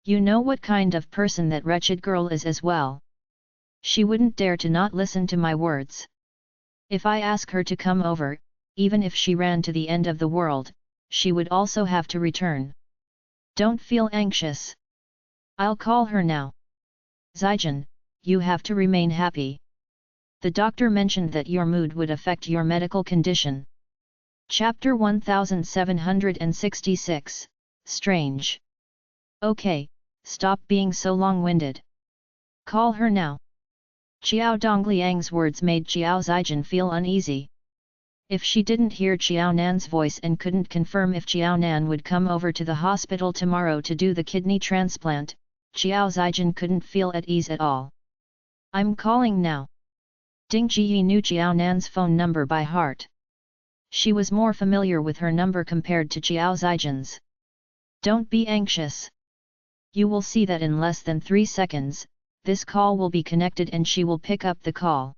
You know what kind of person that wretched girl is as well. She wouldn't dare to not listen to my words. If I ask her to come over, even if she ran to the end of the world, she would also have to return. Don't feel anxious. I'll call her now. Zijin, you have to remain happy. The doctor mentioned that your mood would affect your medical condition. Chapter 1766, Strange. Okay, stop being so long-winded. Call her now. Qiao Dongliang's words made Qiao Zijin feel uneasy. If she didn't hear Qiao Nan's voice and couldn't confirm if Qiao Nan would come over to the hospital tomorrow to do the kidney transplant, Qiao Zijin couldn't feel at ease at all. I'm calling now. Ding Ji knew Qiao Nan's phone number by heart. She was more familiar with her number compared to Qiao Zijin's. Don't be anxious. You will see that in less than 3 seconds, this call will be connected and she will pick up the call.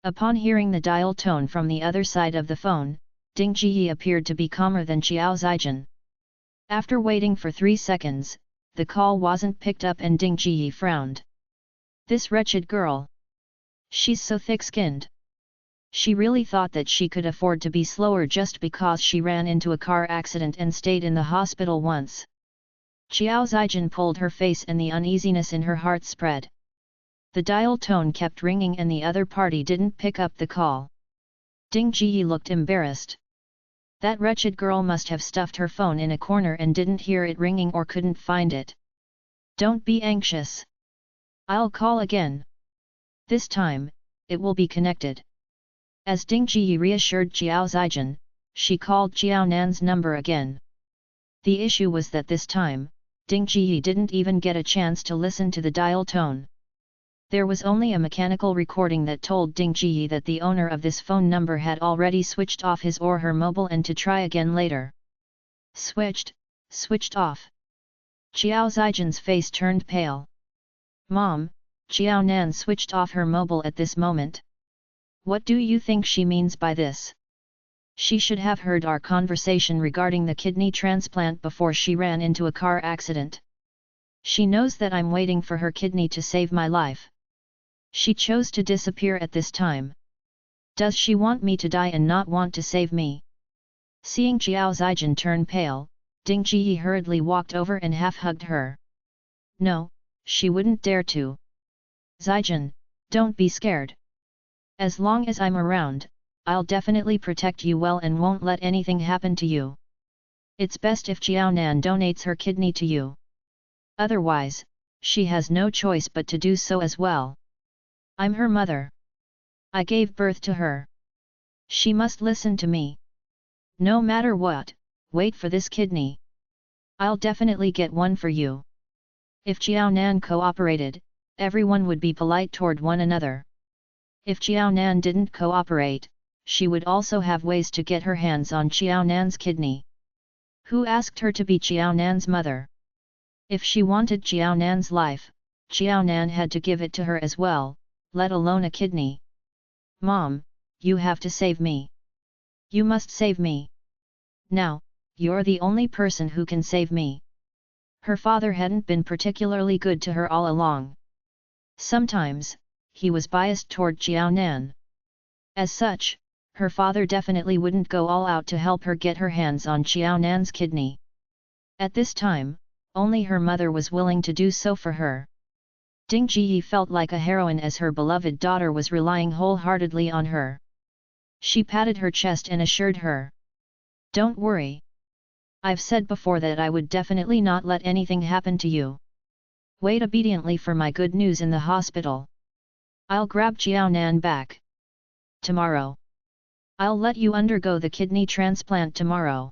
Upon hearing the dial tone from the other side of the phone, Ding Ji appeared to be calmer than Qiao Zijin. After waiting for 3 seconds, the call wasn't picked up and Ding Ji frowned. This wretched girl. She's so thick-skinned. She really thought that she could afford to be slower just because she ran into a car accident and stayed in the hospital once. Qiao Zijin pulled her face and the uneasiness in her heart spread. The dial tone kept ringing and the other party didn't pick up the call. Ding Ji looked embarrassed. That wretched girl must have stuffed her phone in a corner and didn't hear it ringing or couldn't find it. Don't be anxious. I'll call again. This time, it will be connected. As Ding Ji reassured Qiao Zijin, she called Qiao Nan's number again. The issue was that this time, Ding Ji didn't even get a chance to listen to the dial tone. There was only a mechanical recording that told Ding Ji that the owner of this phone number had already switched off his or her mobile and to try again later. Switched off. Qiao Zijin's face turned pale. Mom, Qiao Nan switched off her mobile at this moment. What do you think she means by this? She should have heard our conversation regarding the kidney transplant before she ran into a car accident. She knows that I'm waiting for her kidney to save my life. She chose to disappear at this time. Does she want me to die and not want to save me? Seeing Qiao Zijin turn pale, Ding Ji hurriedly walked over and half-hugged her. No, she wouldn't dare to. Zijin, don't be scared. As long as I'm around, I'll definitely protect you well and won't let anything happen to you. It's best if Qiao Nan donates her kidney to you. Otherwise, she has no choice but to do so as well. I'm her mother. I gave birth to her. She must listen to me. No matter what, wait for this kidney. I'll definitely get one for you. If Qiao Nan cooperated, everyone would be polite toward one another. If Qiao Nan didn't cooperate, she would also have ways to get her hands on Qiao Nan's kidney. Who asked her to be Qiao Nan's mother? If she wanted Qiao Nan's life, Qiao Nan had to give it to her as well, let alone a kidney. Mom, you have to save me. You must save me. Now, you're the only person who can save me. Her father hadn't been particularly good to her all along. Sometimes, he was biased toward Qiao Nan. As such, her father definitely wouldn't go all out to help her get her hands on Xiao Nan's kidney. At this time, only her mother was willing to do so for her. Ding Jiyi felt like a heroine as her beloved daughter was relying wholeheartedly on her. She patted her chest and assured her. Don't worry. I've said before that I would definitely not let anything happen to you. Wait obediently for my good news in the hospital. I'll grab Xiao Nan back. Tomorrow. I'll let you undergo the kidney transplant tomorrow.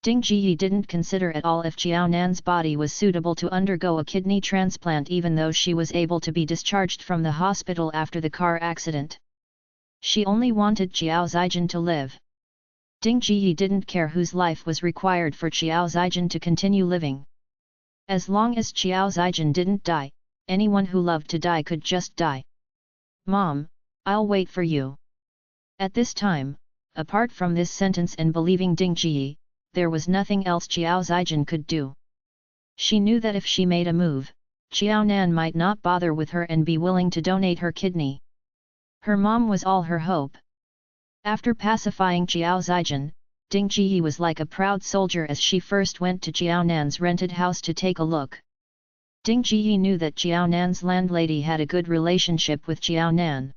Ding Jiyi didn't consider at all if Xiao Nan's body was suitable to undergo a kidney transplant even though she was able to be discharged from the hospital after the car accident. She only wanted Xiao Zijin to live. Ding Jiyi didn't care whose life was required for Xiao Zijin to continue living. As long as Xiao Zijin didn't die, anyone who loved to die could just die. Mom, I'll wait for you. At this time, apart from this sentence and believing Ding Jiyi, there was nothing else Xiao Zijin could do. She knew that if she made a move, Xiao Nan might not bother with her and be willing to donate her kidney. Her mom was all her hope. After pacifying Xiao Zijin, Ding Jiyi was like a proud soldier as she first went to Xiao Nan's rented house to take a look. Ding Jiyi knew that Xiao Nan's landlady had a good relationship with Xiao Nan.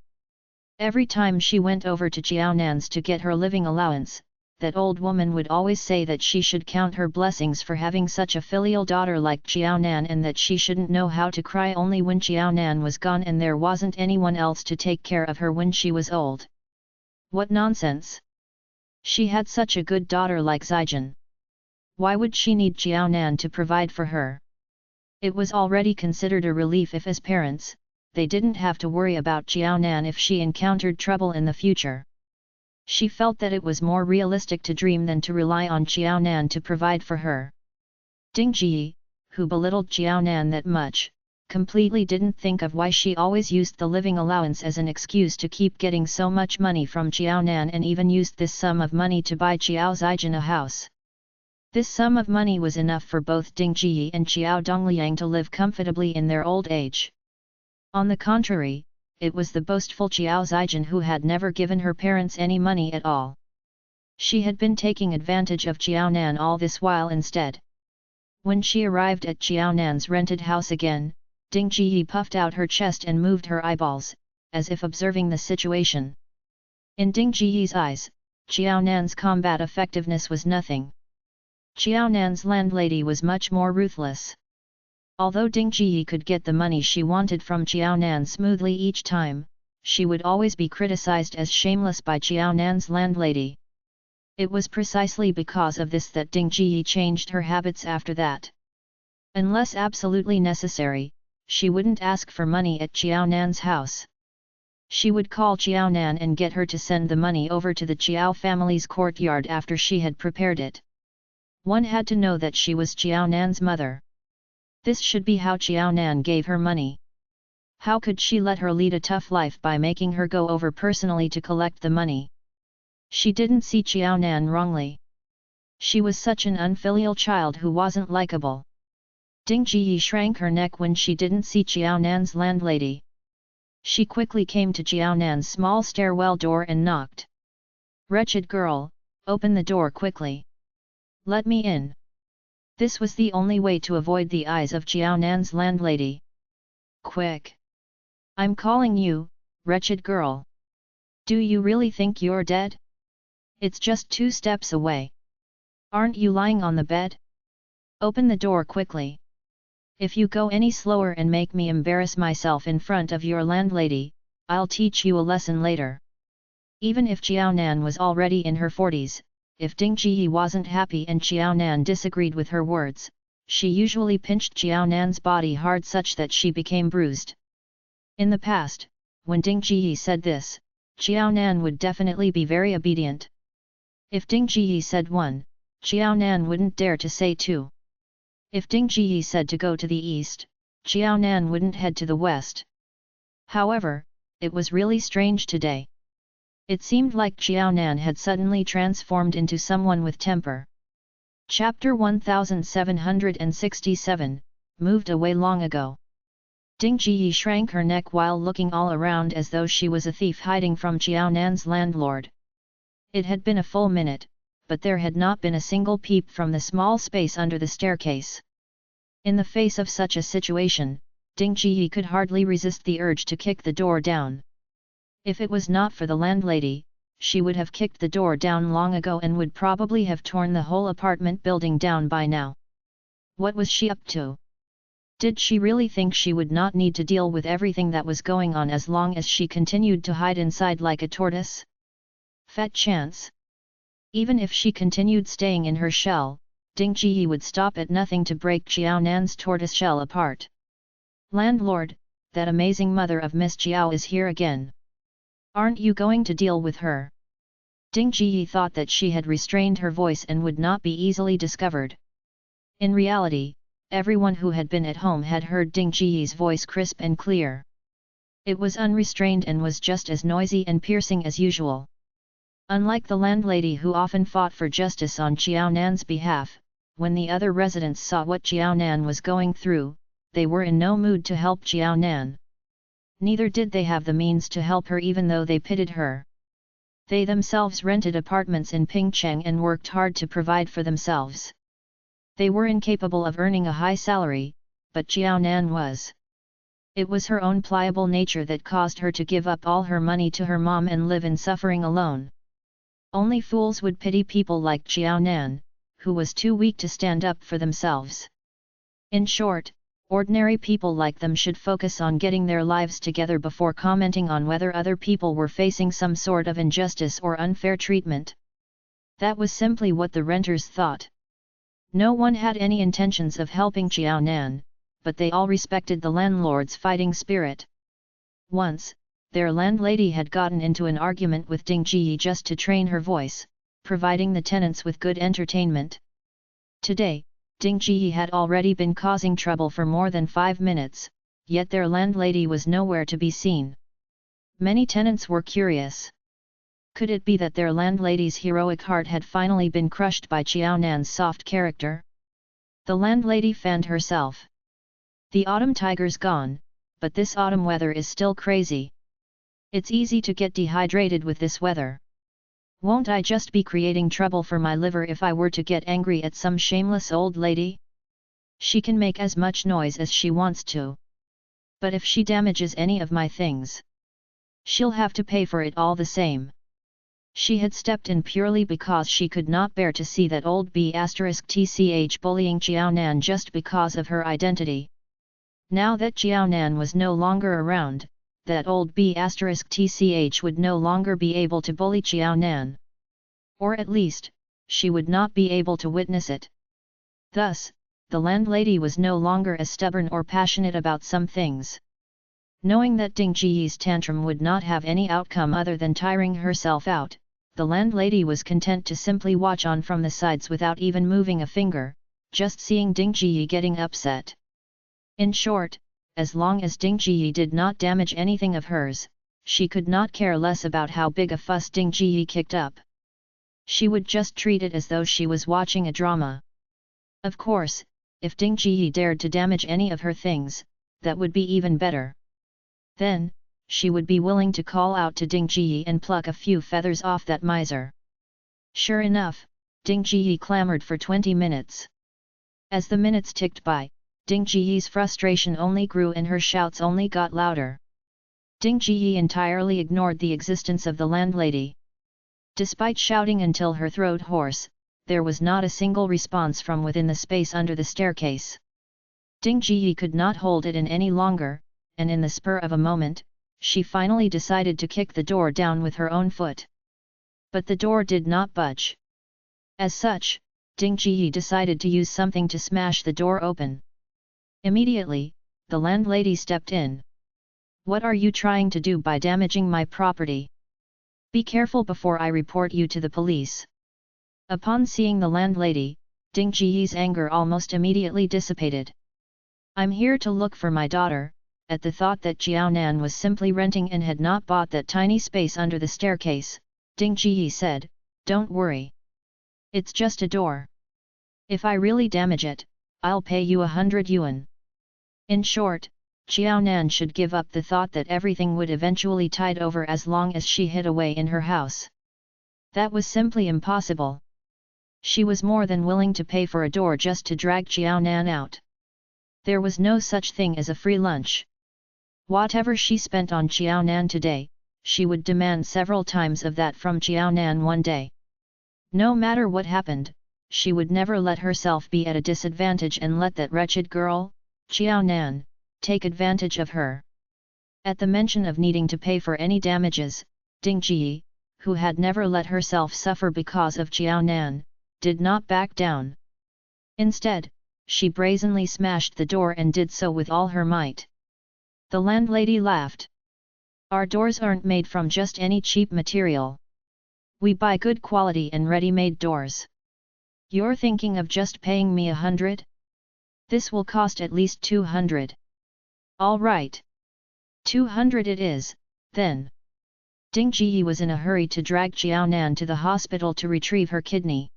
Every time she went over to Xiao Nan's to get her living allowance, that old woman would always say that she should count her blessings for having such a filial daughter like Xiao Nan and that she shouldn't know how to cry only when Xiao Nan was gone and there wasn't anyone else to take care of her when she was old. What nonsense! She had such a good daughter like Zijin. Why would she need Xiao Nan to provide for her? It was already considered a relief if as parents, they didn't have to worry about Xiao Nan if she encountered trouble in the future. She felt that it was more realistic to dream than to rely on Xiao Nan to provide for her. Ding Jiyi, who belittled Xiao Nan that much, completely didn't think of why she always used the living allowance as an excuse to keep getting so much money from Xiao Nan and even used this sum of money to buy Xiao Zijin a house. This sum of money was enough for both Ding Jiyi and Xiao Dongliang to live comfortably in their old age. On the contrary, it was the boastful Xiao Zijin who had never given her parents any money at all. She had been taking advantage of Xiao Nan all this while instead. When she arrived at Xiao Nan's rented house again, Ding Jiyi puffed out her chest and moved her eyeballs, as if observing the situation. In Ding Jiyi's eyes, Xiao Nan's combat effectiveness was nothing. Xiao Nan's landlady was much more ruthless. Although Ding Jiyi could get the money she wanted from Xiao Nan smoothly each time, she would always be criticized as shameless by Xiao Nan's landlady. It was precisely because of this that Ding Jiyi changed her habits after that. Unless absolutely necessary, she wouldn't ask for money at Xiao Nan's house. She would call Xiao Nan and get her to send the money over to the Xiao family's courtyard after she had prepared it. One had to know that she was Xiao Nan's mother. This should be how Xiao Nan gave her money. How could she let her lead a tough life by making her go over personally to collect the money? She didn't see Xiao Nan wrongly. She was such an unfilial child who wasn't likable. Ding Jiyi shrank her neck when she didn't see Xiao Nan's landlady. She quickly came to Xiao Nan's small stairwell door and knocked. "Wretched girl, open the door quickly. Let me in." This was the only way to avoid the eyes of Xiao Nan's landlady. "Quick! I'm calling you, wretched girl. Do you really think you're dead? It's just 2 steps away. Aren't you lying on the bed? Open the door quickly. If you go any slower and make me embarrass myself in front of your landlady, I'll teach you a lesson later." Even if Xiao Nan was already in her 40s, if Ding Jiyi wasn't happy and Xiao Nan disagreed with her words, she usually pinched Xiao Nan's body hard such that she became bruised. In the past, when Ding Jiyi said this, Xiao Nan would definitely be very obedient. If Ding Jiyi said 1, Xiao Nan wouldn't dare to say 2. If Ding Jiyi said to go to the east, Xiao Nan wouldn't head to the west. However, it was really strange today. It seemed like Xiao Nan had suddenly transformed into someone with temper. Chapter 1767, Moved away long ago. Ding Jiyi shrank her neck while looking all around as though she was a thief hiding from Xiao Nan's landlord. It had been a full minute, but there had not been a single peep from the small space under the staircase. In the face of such a situation, Ding Ji could hardly resist the urge to kick the door down. If it was not for the landlady, she would have kicked the door down long ago and would probably have torn the whole apartment building down by now. What was she up to? Did she really think she would not need to deal with everything that was going on as long as she continued to hide inside like a tortoise? Fat chance. Even if she continued staying in her shell, Ding Ji would stop at nothing to break Xiao Nan's tortoise shell apart. Landlord, that amazing mother of Miss Jiao is here again. Aren't you going to deal with her? Ding Ji thought that she had restrained her voice and would not be easily discovered. In reality, everyone who had been at home had heard Ding Ji's voice crisp and clear. It was unrestrained and was just as noisy and piercing as usual. Unlike the landlady who often fought for justice on Xiao Nan's behalf, when the other residents saw what Xiao Nan was going through, they were in no mood to help Xiao Nan. Neither did they have the means to help her even though they pitied her. They themselves rented apartments in Pingcheng and worked hard to provide for themselves. They were incapable of earning a high salary, but Xiao Nan was. It was her own pliable nature that caused her to give up all her money to her mom and live in suffering alone. Only fools would pity people like Xiao Nan, who was too weak to stand up for themselves. In short, ordinary people like them should focus on getting their lives together before commenting on whether other people were facing some sort of injustice or unfair treatment. That was simply what the renters thought. No one had any intentions of helping Xiao Nan, but they all respected the landlord's fighting spirit. Once, their landlady had gotten into an argument with Ding Ji just to train her voice, providing the tenants with good entertainment. Today, Ding Ji had already been causing trouble for more than 5 minutes, yet their landlady was nowhere to be seen. Many tenants were curious. Could it be that their landlady's heroic heart had finally been crushed by Xiao Nan's soft character? The landlady fanned herself. The autumn tiger's gone, but this autumn weather is still crazy. It's easy to get dehydrated with this weather. Won't I just be creating trouble for my liver if I were to get angry at some shameless old lady? She can make as much noise as she wants to. But if she damages any of my things, she'll have to pay for it all the same. She had stepped in purely because she could not bear to see that old B*tch bullying Xiao Nan just because of her identity. Now that Xiao Nan was no longer around, that old B*tch would no longer be able to bully Xiao Nan. Or at least, she would not be able to witness it. Thus, the landlady was no longer as stubborn or passionate about some things. Knowing that Ding Ji's tantrum would not have any outcome other than tiring herself out, the landlady was content to simply watch on from the sides without even moving a finger, just seeing Ding Ji getting upset. In short, as long as Ding Ji did not damage anything of hers, she could not care less about how big a fuss Ding Ji kicked up. She would just treat it as though she was watching a drama. Of course, if Ding Ji dared to damage any of her things, that would be even better. Then, she would be willing to call out to Ding Ji and pluck a few feathers off that miser. Sure enough, Ding Ji clamored for 20 minutes. As the minutes ticked by, Ding Ji's frustration only grew and her shouts only got louder. Ding Ji entirely ignored the existence of the landlady. Despite shouting until her throat hoarse, there was not a single response from within the space under the staircase. Ding Ji could not hold it in any longer, and in the spur of a moment, she finally decided to kick the door down with her own foot. But the door did not budge. As such, Ding Ji decided to use something to smash the door open. Immediately, the landlady stepped in. What are you trying to do by damaging my property? Be careful before I report you to the police. Upon seeing the landlady, Ding Ji's anger almost immediately dissipated. I'm here to look for my daughter. At the thought that Xiao Nan was simply renting and had not bought that tiny space under the staircase, Ding Ji said, don't worry. It's just a door. If I really damage it, I'll pay you 100 yuan. In short, Xiao Nan should give up the thought that everything would eventually tide over as long as she hid away in her house. That was simply impossible. She was more than willing to pay for a door just to drag Xiao Nan out. There was no such thing as a free lunch. Whatever she spent on Xiao Nan today, she would demand several times of that from Xiao Nan one day. No matter what happened, she would never let herself be at a disadvantage and let that wretched girl, Xiao Nan, take advantage of her. At the mention of needing to pay for any damages, Ding Ji, who had never let herself suffer because of Xiao Nan, did not back down. Instead, she brazenly smashed the door and did so with all her might. The landlady laughed. Our doors aren't made from just any cheap material. We buy good quality and ready-made doors. You're thinking of just paying me 100? This will cost at least 200. All right. 200 it is, then. Ding Ji was in a hurry to drag Xiao Nan to the hospital to retrieve her kidney.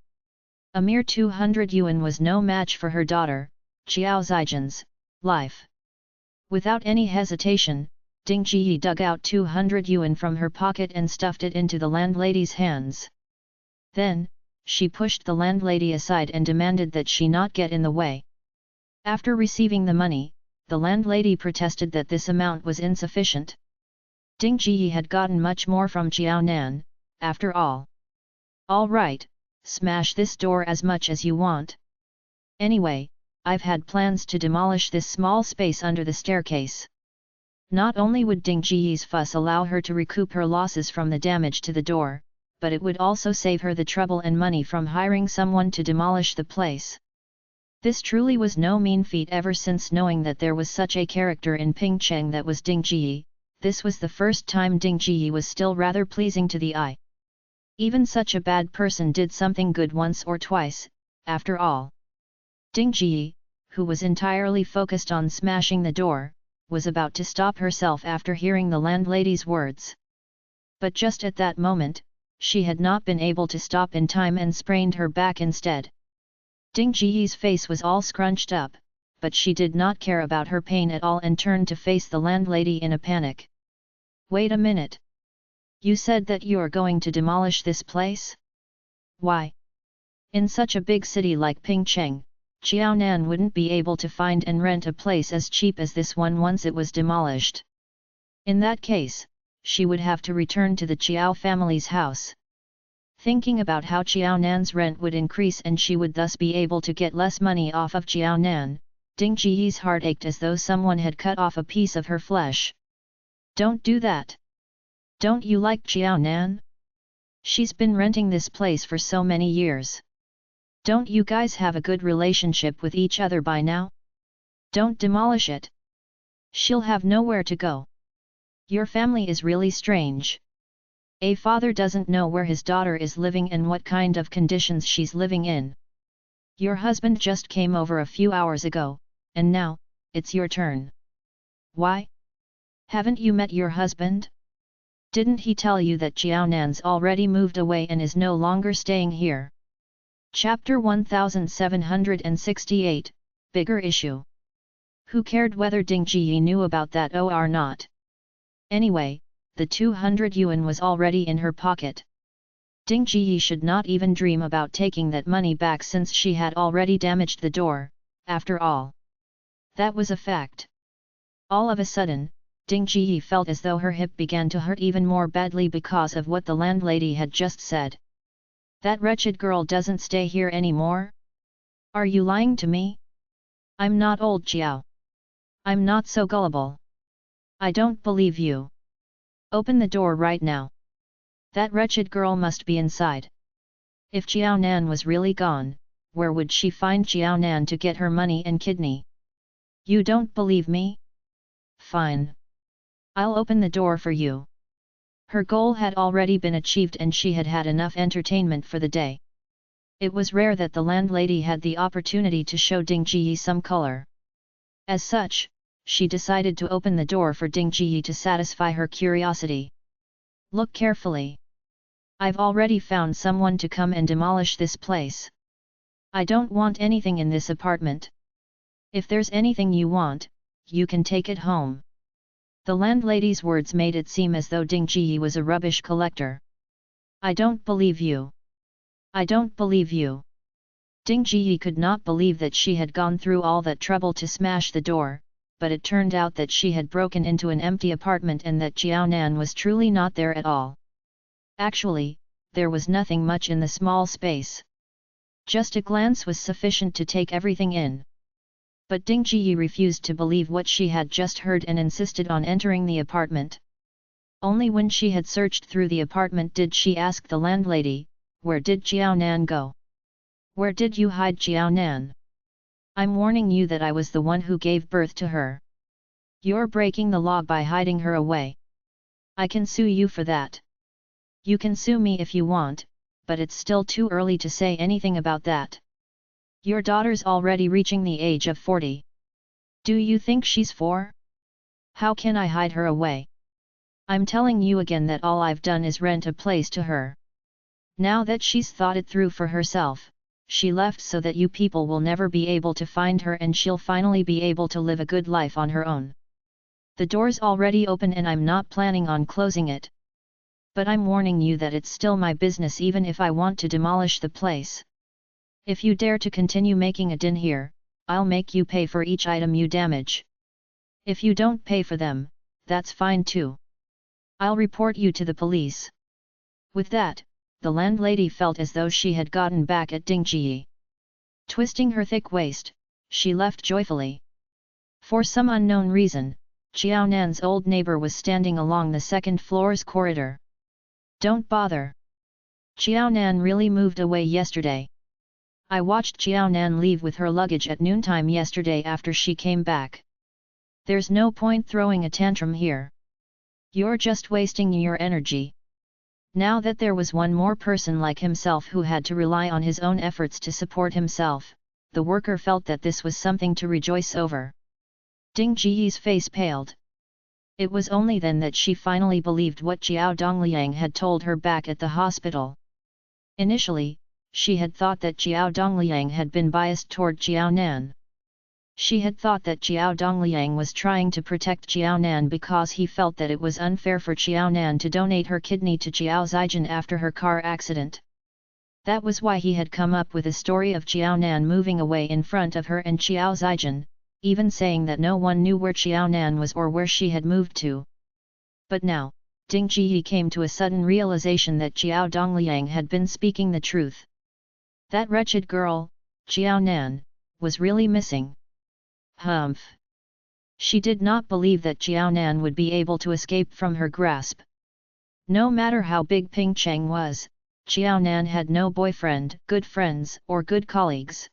A mere 200 yuan was no match for her daughter, Xiao Zijan's, life. Without any hesitation, Ding Ji dug out 200 yuan from her pocket and stuffed it into the landlady's hands. Then, she pushed the landlady aside and demanded that she not get in the way. After receiving the money, the landlady protested that this amount was insufficient. Ding Ji had gotten much more from Xiao Nan, after all. All right, smash this door as much as you want. Anyway, I've had plans to demolish this small space under the staircase. Not only would Ding Ji's fuss allow her to recoup her losses from the damage to the door, but it would also save her the trouble and money from hiring someone to demolish the place. This truly was no mean feat ever since knowing that there was such a character in Pingcheng that was Ding Ji. This was the first time Ding Ji was still rather pleasing to the eye. Even such a bad person did something good once or twice, after all. Ding Ji, who was entirely focused on smashing the door, was about to stop herself after hearing the landlady's words. But just at that moment, she had not been able to stop in time and sprained her back instead. Ding Ji's face was all scrunched up, but she did not care about her pain at all and turned to face the landlady in a panic. Wait a minute. You said that you're going to demolish this place? Why? In such a big city like Pingcheng, Xiao Nan wouldn't be able to find and rent a place as cheap as this one once it was demolished. In that case, she would have to return to the Xiao family's house. Thinking about how Xiao Nan's rent would increase and she would thus be able to get less money off of Xiao Nan, Ding Ji's heart ached as though someone had cut off a piece of her flesh. Don't do that. Don't you like Xiao Nan? She's been renting this place for so many years. Don't you guys have a good relationship with each other by now? Don't demolish it. She'll have nowhere to go. Your family is really strange. A father doesn't know where his daughter is living and what kind of conditions she's living in. Your husband just came over a few hours ago, and now, it's your turn. Why? Haven't you met your husband? Didn't he tell you that Xiao Nan's already moved away and is no longer staying here? Chapter 1768, Bigger Issue. Who cared whether Ding Ji knew about that or not? Anyway, the 200 yuan was already in her pocket. Ding Ji should not even dream about taking that money back since she had already damaged the door, after all. That was a fact. All of a sudden, Ding Ji felt as though her hip began to hurt even more badly because of what the landlady had just said. That wretched girl doesn't stay here anymore? Are you lying to me? I'm not old Xiao. I'm not so gullible. I don't believe you. Open the door right now. That wretched girl must be inside. If Xiao Nan was really gone, where would she find Xiao Nan to get her money and kidney? You don't believe me? Fine. I'll open the door for you. Her goal had already been achieved and she had had enough entertainment for the day. It was rare that the landlady had the opportunity to show Ding Ji some color. As such, she decided to open the door for Ding Ji to satisfy her curiosity. Look carefully. I've already found someone to come and demolish this place. I don't want anything in this apartment. If there's anything you want, you can take it home. The landlady's words made it seem as though Ding Ji was a rubbish collector. I don't believe you. I don't believe you. Ding Ji could not believe that she had gone through all that trouble to smash the door, but it turned out that she had broken into an empty apartment and that Jiao Nan was truly not there at all. Actually, there was nothing much in the small space. Just a glance was sufficient to take everything in. But Ding Ji refused to believe what she had just heard and insisted on entering the apartment. Only when she had searched through the apartment did she ask the landlady, "Where did Jiao Nan go? Where did you hide Jiao Nan? I'm warning you that I was the one who gave birth to her. You're breaking the law by hiding her away. I can sue you for that. You can sue me if you want, but it's still too early to say anything about that. Your daughter's already reaching the age of 40. Do you think she's 4? How can I hide her away? I'm telling you again that all I've done is rent a place to her. Now that she's thought it through for herself, she left so that you people will never be able to find her and she'll finally be able to live a good life on her own. The door's already open and I'm not planning on closing it. But I'm warning you that it's still my business even if I want to demolish the place. If you dare to continue making a din here, I'll make you pay for each item you damage. If you don't pay for them, that's fine too. I'll report you to the police." With that, the landlady felt as though she had gotten back at Ding Ji. Twisting her thick waist, she left joyfully. For some unknown reason, Jiao Nan's old neighbor was standing along the second floor's corridor. "Don't bother. Jiao Nan really moved away yesterday. I watched Jiao Nan leave with her luggage at noontime yesterday after she came back. There's no point throwing a tantrum here. You're just wasting your energy." Now that there was one more person like himself who had to rely on his own efforts to support himself, the worker felt that this was something to rejoice over. Ding Ji's face paled. It was only then that she finally believed what Jiao Dongliang had told her back at the hospital. Initially, she had thought that Jiao Dongliang had been biased toward Jiao Nan. She had thought that Jiao Dongliang was trying to protect Jiao Nan because he felt that it was unfair for Jiao Nan to donate her kidney to Jiao Zijin after her car accident. That was why he had come up with a story of Jiao Nan moving away in front of her and Jiao Zijin, even saying that no one knew where Jiao Nan was or where she had moved to. But now, Ding Ji came to a sudden realization that Jiao Dongliang had been speaking the truth. That wretched girl, Jiao Nan, was really missing. Humph! She did not believe that Jiao Nan would be able to escape from her grasp. No matter how big Ping Cheng was, Jiao Nan had no boyfriend, good friends, or good colleagues.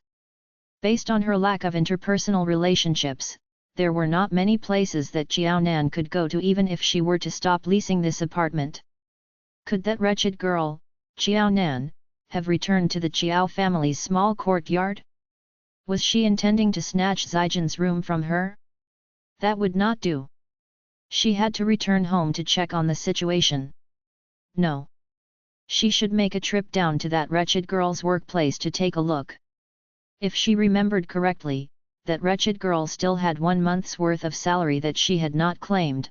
Based on her lack of interpersonal relationships, there were not many places that Jiao Nan could go to even if she were to stop leasing this apartment. Could that wretched girl, Jiao Nan, have returned to the Jiao family's small courtyard? Was she intending to snatch Zijin's room from her? That would not do. She had to return home to check on the situation. No. She should make a trip down to that wretched girl's workplace to take a look. If she remembered correctly, that wretched girl still had 1 month's worth of salary that she had not claimed.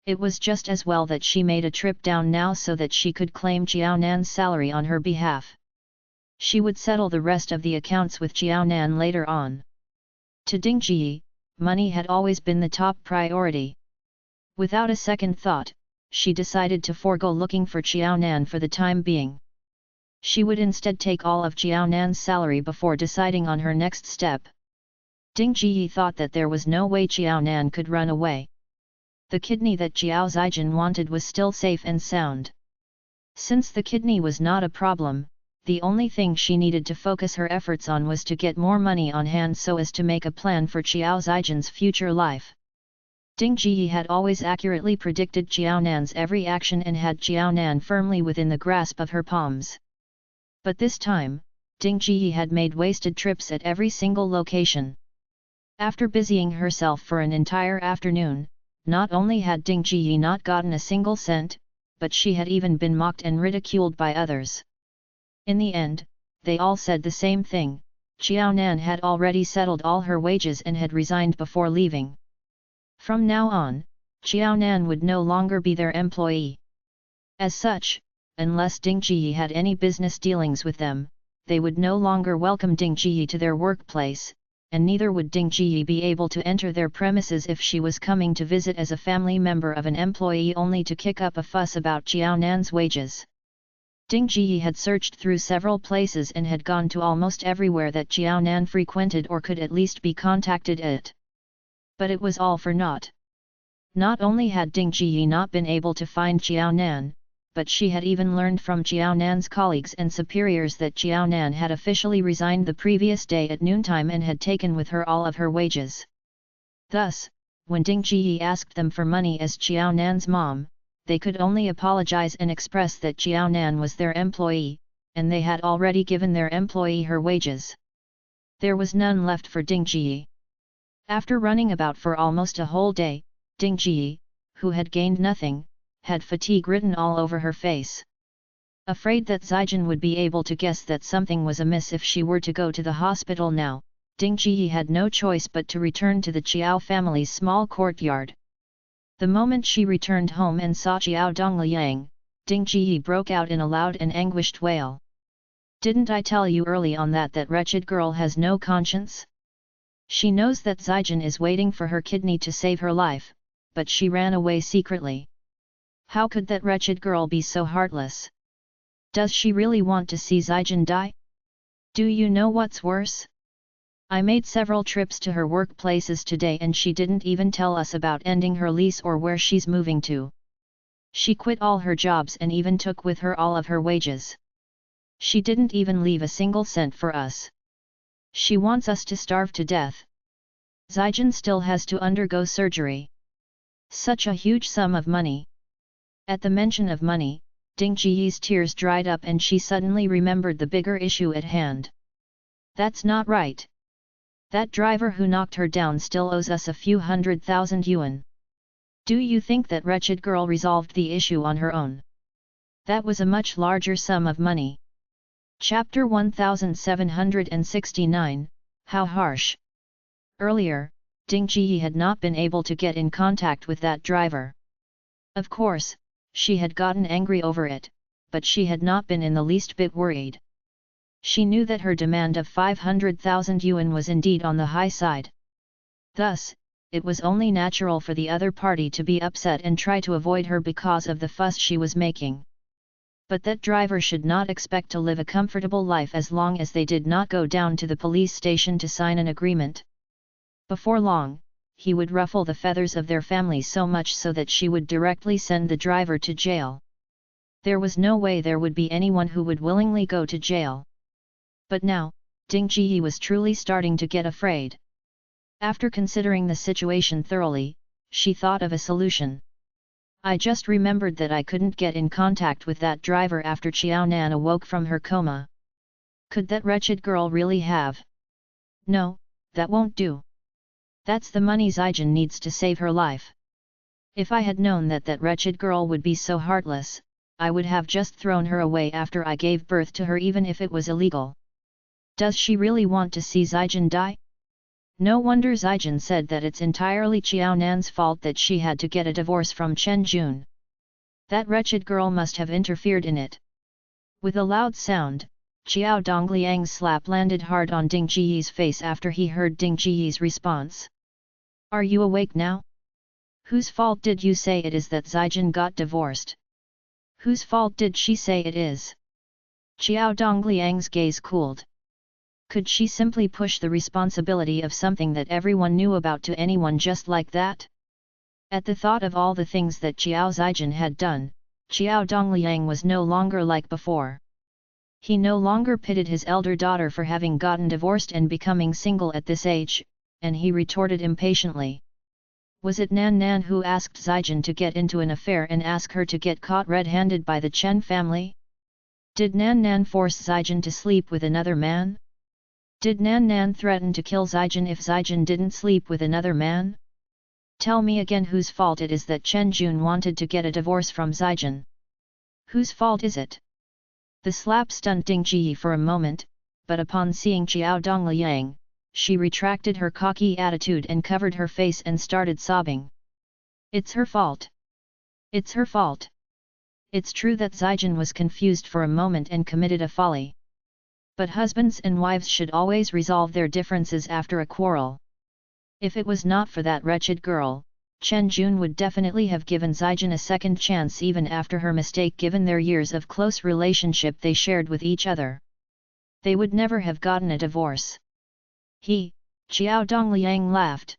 It was just as well that she made a trip down now so that she could claim Jiao Nan's salary on her behalf. She would settle the rest of the accounts with Jiao Nan later on. To Ding Ji, money had always been the top priority. Without a second thought, she decided to forego looking for Jiao Nan for the time being. She would instead take all of Jiao Nan's salary before deciding on her next step. Ding Ji thought that there was no way Jiao Nan could run away. The kidney that Jiao Zijin wanted was still safe and sound. Since the kidney was not a problem, the only thing she needed to focus her efforts on was to get more money on hand so as to make a plan for Jiao Zijin's future life. Ding Ji had always accurately predicted Jiao Nan's every action and had Jiao Nan firmly within the grasp of her palms. But this time, Ding Ji had made wasted trips at every single location. After busying herself for an entire afternoon, not only had Ding Ji not gotten a single cent, but she had even been mocked and ridiculed by others. In the end, they all said the same thing: Jiao Nan had already settled all her wages and had resigned before leaving. From now on, Jiao Nan would no longer be their employee. As such, unless Ding Ji had any business dealings with them, they would no longer welcome Ding Ji to their workplace, and neither would Ding Ji be able to enter their premises if she was coming to visit as a family member of an employee only to kick up a fuss about Xiao Nan's wages. Ding Ji had searched through several places and had gone to almost everywhere that Xiao Nan frequented or could at least be contacted at. But it was all for naught. Not only had Ding Ji not been able to find Xiao Nan, but she had even learned from Xiao Nan's colleagues and superiors that Xiao Nan had officially resigned the previous day at noontime and had taken with her all of her wages. Thus, when Ding Ji asked them for money as Xiao Nan's mom, they could only apologize and express that Xiao Nan was their employee, and they had already given their employee her wages. There was none left for Ding Ji. After running about for almost a whole day, Ding Ji, who had gained nothing, had fatigue written all over her face. Afraid that Zijin would be able to guess that something was amiss if she were to go to the hospital now, Ding Ji had no choice but to return to the Qiao family's small courtyard. The moment she returned home and saw Qiao Dongliang, Ding Ji broke out in a loud and anguished wail. "Didn't I tell you early on that wretched girl has no conscience? She knows that Zijin is waiting for her kidney to save her life, but she ran away secretly. How could that wretched girl be so heartless? Does she really want to see Zijin die? Do you know what's worse? I made several trips to her workplaces today and she didn't even tell us about ending her lease or where she's moving to. She quit all her jobs and even took with her all of her wages. She didn't even leave a single cent for us. She wants us to starve to death. Zijin still has to undergo surgery. Such a huge sum of money." At the mention of money, Ding Ji's tears dried up and she suddenly remembered the bigger issue at hand. "That's not right. That driver who knocked her down still owes us a few 100,000 yuan. Do you think that wretched girl resolved the issue on her own? That was a much larger sum of money." Chapter 1769, How Harsh. Earlier, Ding Ji had not been able to get in contact with that driver. Of course, she had gotten angry over it, but she had not been in the least bit worried. She knew that her demand of 500,000 yuan was indeed on the high side. Thus, it was only natural for the other party to be upset and try to avoid her because of the fuss she was making. But that driver should not expect to live a comfortable life as long as they did not go down to the police station to sign an agreement. Before long, he would ruffle the feathers of their family so much so that she would directly send the driver to jail. There was no way there would be anyone who would willingly go to jail. But now, Ding Ji was truly starting to get afraid. After considering the situation thoroughly, she thought of a solution. "I just remembered that I couldn't get in contact with that driver after Xiao Nan awoke from her coma. Could that wretched girl really have? No, that won't do. That's the money Zijin needs to save her life. If I had known that wretched girl would be so heartless, I would have just thrown her away after I gave birth to her even if it was illegal. Does she really want to see Zijin die? No wonder Zijin said that it's entirely Xiao Nan's fault that she had to get a divorce from Chen Jun. That wretched girl must have interfered in it." With a loud sound, Xiao Dongliang's slap landed hard on Ding Ji's face after he heard Ding Ji's response. "Are you awake now? Whose fault did you say it is that Zijin got divorced? Whose fault did she say it is?" Xiao Dongliang's gaze cooled. Could she simply push the responsibility of something that everyone knew about to anyone just like that? At the thought of all the things that Xiao Zijin had done, Xiao Dongliang was no longer like before. He no longer pitied his elder daughter for having gotten divorced and becoming single at this age, and he retorted impatiently. Was it Nan Nan who asked Zijin to get into an affair and ask her to get caught red-handed by the Chen family? Did Nan Nan force Zijin to sleep with another man? Did Nan Nan threaten to kill Zijin if Zijin didn't sleep with another man? Tell me again whose fault it is that Chen Jun wanted to get a divorce from Zijin. Whose fault is it? The slap stunned Ding Ji for a moment, but upon seeing Xiao Dongliang, she retracted her cocky attitude and covered her face and started sobbing. "It's her fault. It's her fault. It's true that Zijin was confused for a moment and committed a folly. But husbands and wives should always resolve their differences after a quarrel. If it was not for that wretched girl, Chen Jun would definitely have given Zijin a second chance even after her mistake, given their years of close relationship they shared with each other. They would never have gotten a divorce. Xiao Dongliang laughed.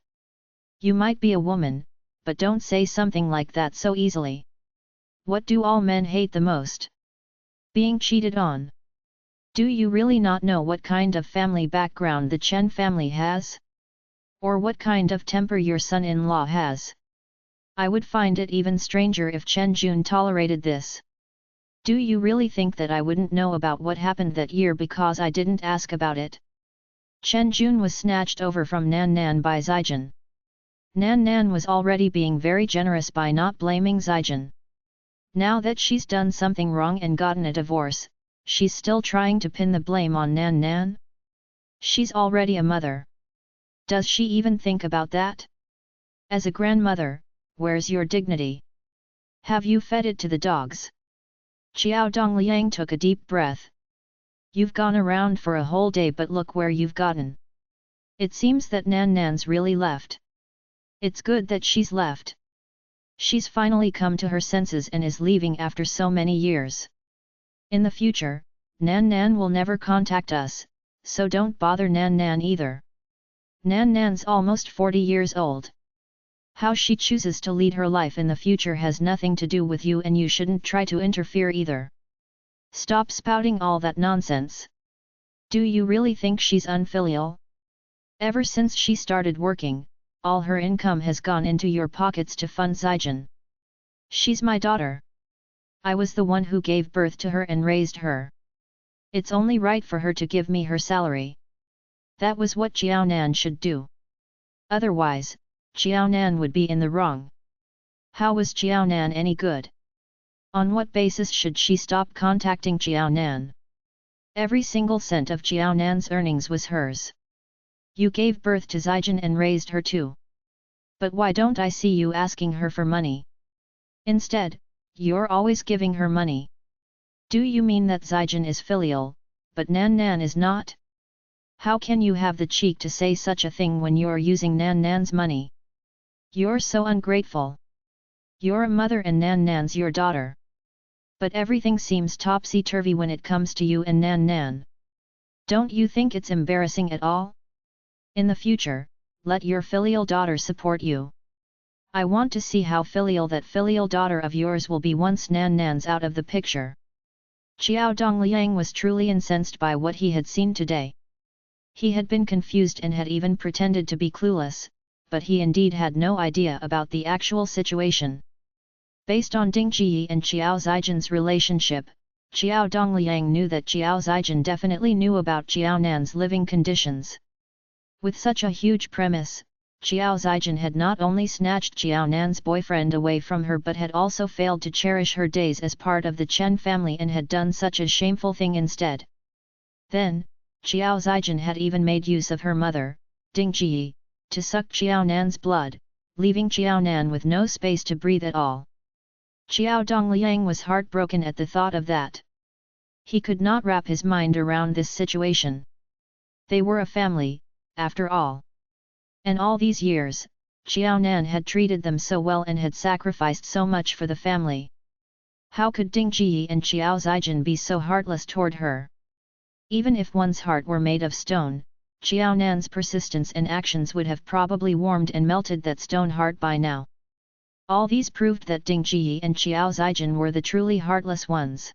You might be a woman, but don't say something like that so easily. What do all men hate the most? Being cheated on. Do you really not know what kind of family background the Chen family has? Or what kind of temper your son-in-law has? I would find it even stranger if Chen Jun tolerated this. Do you really think that I wouldn't know about what happened that year because I didn't ask about it? Chen Jun was snatched over from Nan Nan by Zijin. Nan Nan was already being very generous by not blaming Zijin. Now that she's done something wrong and gotten a divorce, she's still trying to pin the blame on Nan Nan? She's already a mother. Does she even think about that? As a grandmother, where's your dignity? Have you fed it to the dogs? Xiao Dongliang took a deep breath. You've gone around for a whole day, but look where you've gotten. It seems that Nan Nan's really left. It's good that she's left. She's finally come to her senses and is leaving after so many years. In the future, Nan Nan will never contact us, so don't bother Nan Nan either. Nan Nan's almost 40 years old. How she chooses to lead her life in the future has nothing to do with you, and you shouldn't try to interfere either. Stop spouting all that nonsense. Do you really think she's unfilial? Ever since she started working, all her income has gone into your pockets to fund Zijin. She's my daughter. I was the one who gave birth to her and raised her. It's only right for her to give me her salary. That was what Jiao Nan should do. Otherwise, Jiao Nan would be in the wrong. How was Jiao Nan any good? On what basis should she stop contacting Jiao Nan? Every single cent of Jiao Nan's earnings was hers. You gave birth to Zijin and raised her too. But why don't I see you asking her for money? Instead, you're always giving her money. Do you mean that Zijin is filial, but Nan Nan is not? How can you have the cheek to say such a thing when you're using Nan Nan's money? You're so ungrateful. You're a mother and Nan Nan's your daughter. But everything seems topsy-turvy when it comes to you and Nan Nan. Don't you think it's embarrassing at all? In the future, let your filial daughter support you. I want to see how filial that filial daughter of yours will be once Nan Nan's out of the picture. Xiao Dongliang was truly incensed by what he had seen today. He had been confused and had even pretended to be clueless, but he indeed had no idea about the actual situation. Based on Ding Ji and Xiao Zijin's relationship, Xiao Dongliang knew that Xiao Zijin definitely knew about Jiao Nan's living conditions. With such a huge premise, Xiao Zijin had not only snatched Jiao Nan's boyfriend away from her but had also failed to cherish her days as part of the Chen family and had done such a shameful thing instead. Then, Xiao Zijin had even made use of her mother, Ding Ji, to suck Jiao Nan's blood, leaving Jiao Nan with no space to breathe at all. Xiao Dongliang was heartbroken at the thought of that. He could not wrap his mind around this situation. They were a family, after all. And all these years, Jiao Nan had treated them so well and had sacrificed so much for the family. How could Ding Ji and Xiao Zijin be so heartless toward her? Even if one's heart were made of stone, Jiao Nan's persistence and actions would have probably warmed and melted that stone heart by now. All these proved that Ding Ji and Xiao Zijin were the truly heartless ones.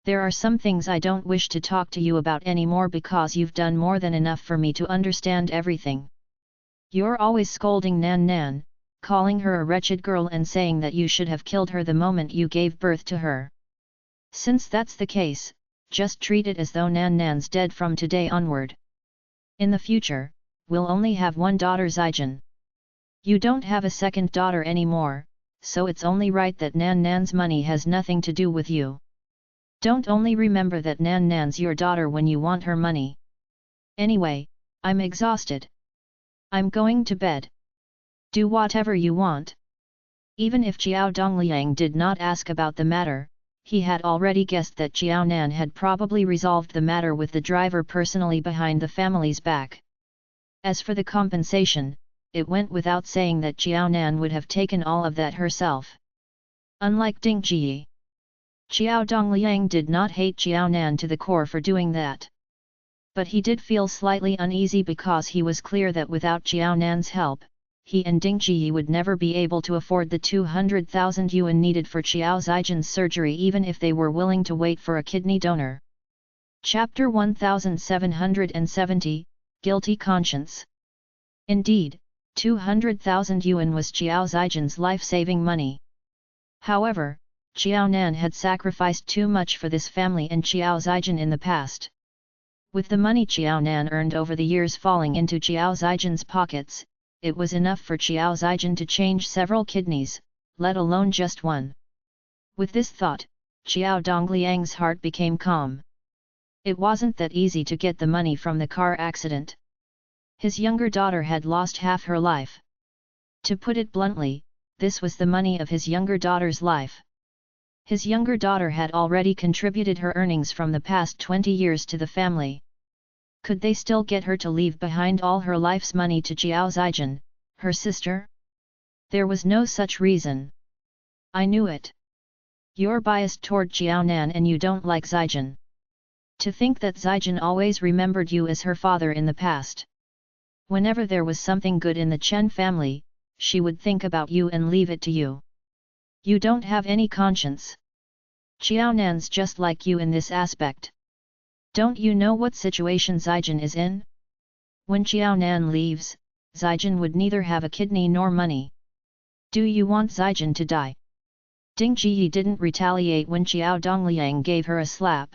There are some things I don't wish to talk to you about anymore because you've done more than enough for me to understand everything. You're always scolding Nan Nan, calling her a wretched girl and saying that you should have killed her the moment you gave birth to her. Since that's the case, just treat it as though Nan Nan's dead from today onward. In the future, we'll only have one daughter, Zijin. You don't have a second daughter anymore, so it's only right that Nan Nan's money has nothing to do with you. Don't only remember that Nan Nan's your daughter when you want her money. Anyway, I'm exhausted. I'm going to bed. Do whatever you want. Even if Jiao Dongliang did not ask about the matter, he had already guessed that Jiao Nan had probably resolved the matter with the driver personally behind the family's back. As for the compensation, it went without saying that Jiao Nan would have taken all of that herself. Unlike Ding Ji, Jiao Dongliang did not hate Jiao Nan to the core for doing that. But he did feel slightly uneasy because he was clear that without Jiao Nan's help, he and Ding Ji would never be able to afford the 200,000 yuan needed for Qiao Zijin's surgery even if they were willing to wait for a kidney donor. Chapter 1770, Guilty Conscience. Indeed, 200,000 yuan was Qiao Zijin's life-saving money. However, Jiao Nan had sacrificed too much for this family and Qiao Zijin in the past. With the money Jiao Nan earned over the years falling into Qiao Zijin's pockets, it was enough for Qiao Zijin to change several kidneys, let alone just one. With this thought, Jiao Dongliang's heart became calm. It wasn't that easy to get the money from the car accident. His younger daughter had lost half her life. To put it bluntly, this was the money of his younger daughter's life. His younger daughter had already contributed her earnings from the past 20 years to the family. Could they still get her to leave behind all her life's money to Jiao Zijin, her sister? There was no such reason. I knew it. You're biased toward Jiao Nan and you don't like Zijin. To think that Zijin always remembered you as her father in the past. Whenever there was something good in the Chen family, she would think about you and leave it to you. You don't have any conscience. Jiao Nan's just like you in this aspect. Don't you know what situation Zijin is in? When Jiao Nan leaves, Zijin would neither have a kidney nor money. Do you want Zijin to die? Ding Ji didn't retaliate when Jiao Dongliang gave her a slap.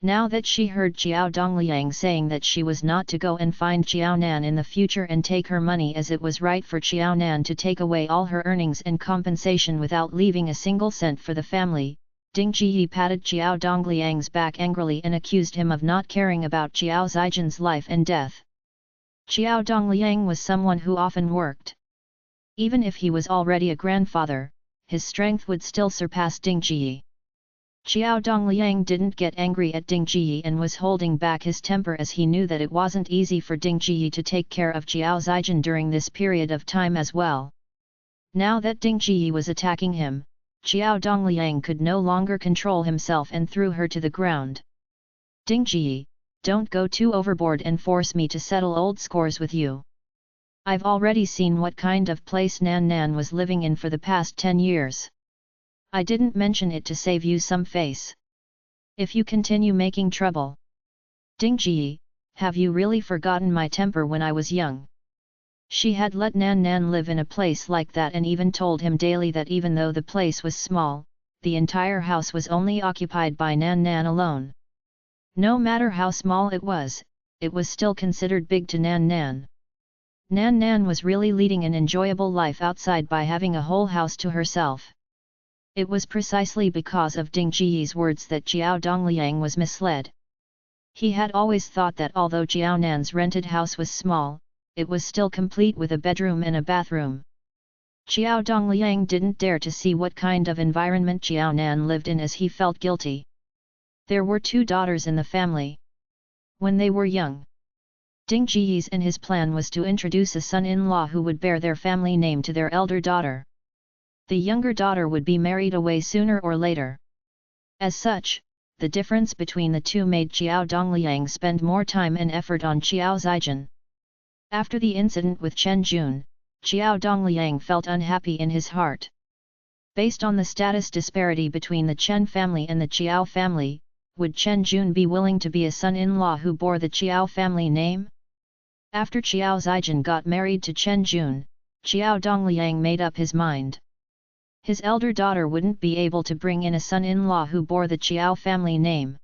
Now that she heard Jiao Dongliang saying that she was not to go and find Jiao Nan in the future and take her money as it was right for Jiao Nan to take away all her earnings and compensation without leaving a single cent for the family, Ding Ji patted Jiao Dongliang's back angrily and accused him of not caring about Jiao Zijin's life and death. Jiao Dongliang was someone who often worked. Even if he was already a grandfather, his strength would still surpass Ding Ji. Jiao Dongliang didn't get angry at Ding Ji and was holding back his temper as he knew that it wasn't easy for Ding Ji to take care of Jiao Zijin during this period of time as well. Now that Ding Ji was attacking him, Jiao Dongliang could no longer control himself and threw her to the ground. Ding Ji, don't go too overboard and force me to settle old scores with you. I've already seen what kind of place Nan Nan was living in for the past 10 years. I didn't mention it to save you some face. If you continue making trouble. Ding Ji, have you really forgotten my temper when I was young? She had let Nan Nan live in a place like that and even told him daily that even though the place was small, the entire house was only occupied by Nan Nan alone. No matter how small it was still considered big to Nan Nan. Nan Nan was really leading an enjoyable life outside by having a whole house to herself. It was precisely because of Ding Ji's words that Jiao Dongliang was misled. He had always thought that although Jiao Nan's rented house was small, it was still complete with a bedroom and a bathroom. Jiao Dongliang didn't dare to see what kind of environment Jiao Nan lived in as he felt guilty. There were 2 daughters in the family. When they were young, Ding Ji's and his plan was to introduce a son-in-law who would bear their family name to their elder daughter. The younger daughter would be married away sooner or later. As such, the difference between the two made Jiao Dongliang spend more time and effort on Qiao Zijin. After the incident with Chen Jun, Jiao Dongliang felt unhappy in his heart. Based on the status disparity between the Chen family and the Qiao family, would Chen Jun be willing to be a son-in-law who bore the Qiao family name? After Qiao Zijin got married to Chen Jun, Jiao Dongliang made up his mind. His elder daughter wouldn't be able to bring in a son-in-law who bore the Qiao family name.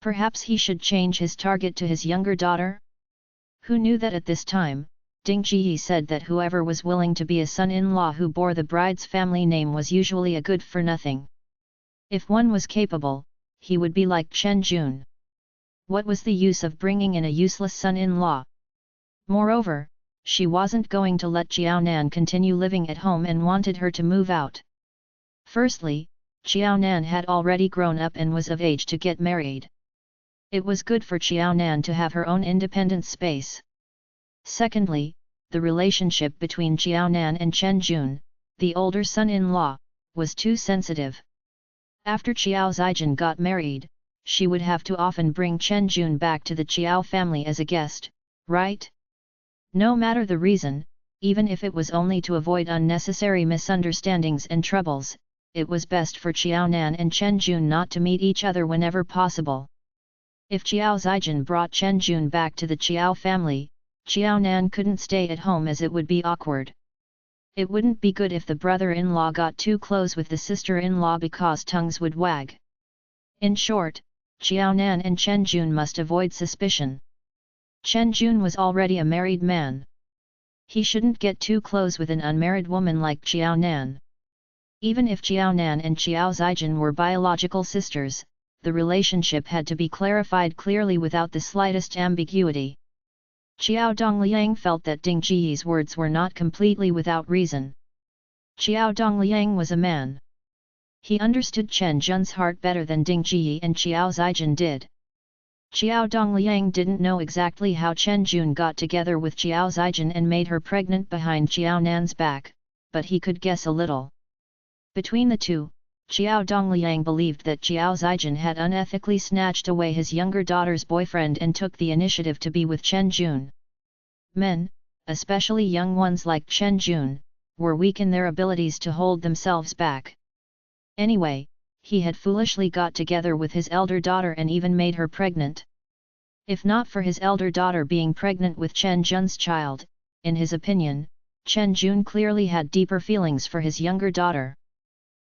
Perhaps he should change his target to his younger daughter? Who knew that at this time, Ding Ji said that whoever was willing to be a son-in-law who bore the bride's family name was usually a good-for-nothing. If one was capable, he would be like Chen Jun. What was the use of bringing in a useless son-in-law? Moreover, she wasn't going to let Jiao Nan continue living at home and wanted her to move out. Firstly, Jiao Nan had already grown up and was of age to get married. It was good for Jiao Nan to have her own independent space. Secondly, the relationship between Jiao Nan and Chen Jun, the older son-in-law, was too sensitive. After Qiao Zijin got married, she would have to often bring Chen Jun back to the Qiao family as a guest, right? No matter the reason, even if it was only to avoid unnecessary misunderstandings and troubles, it was best for Qiao Nan and Chen Jun not to meet each other whenever possible. If Qiao Zijin brought Chen Jun back to the Qiao family, Qiao Nan couldn't stay at home as it would be awkward. It wouldn't be good if the brother-in-law got too close with the sister-in-law because tongues would wag. In short, Qiao Nan and Chen Jun must avoid suspicion. Chen Jun was already a married man. He shouldn't get too close with an unmarried woman like Qiao Nan. Even if Qiao Nan and Qiao Zijin were biological sisters, the relationship had to be clarified clearly without the slightest ambiguity. Qiao Dongliang felt that Ding Jiyi's words were not completely without reason. Qiao Dongliang was a man. He understood Chen Jun's heart better than Ding Jiyi and Qiao Zijin did. Qiao Dongliang didn't know exactly how Chen Jun got together with Qiao Zijin and made her pregnant behind Qiao Nan's back, but he could guess a little. Between the two, Qiao Dongliang believed that Qiao Zijin had unethically snatched away his younger daughter's boyfriend and took the initiative to be with Chen Jun. Men, especially young ones like Chen Jun, were weak in their abilities to hold themselves back. Anyway, he had foolishly got together with his elder daughter and even made her pregnant. If not for his elder daughter being pregnant with Chen Jun's child, in his opinion, Chen Jun clearly had deeper feelings for his younger daughter.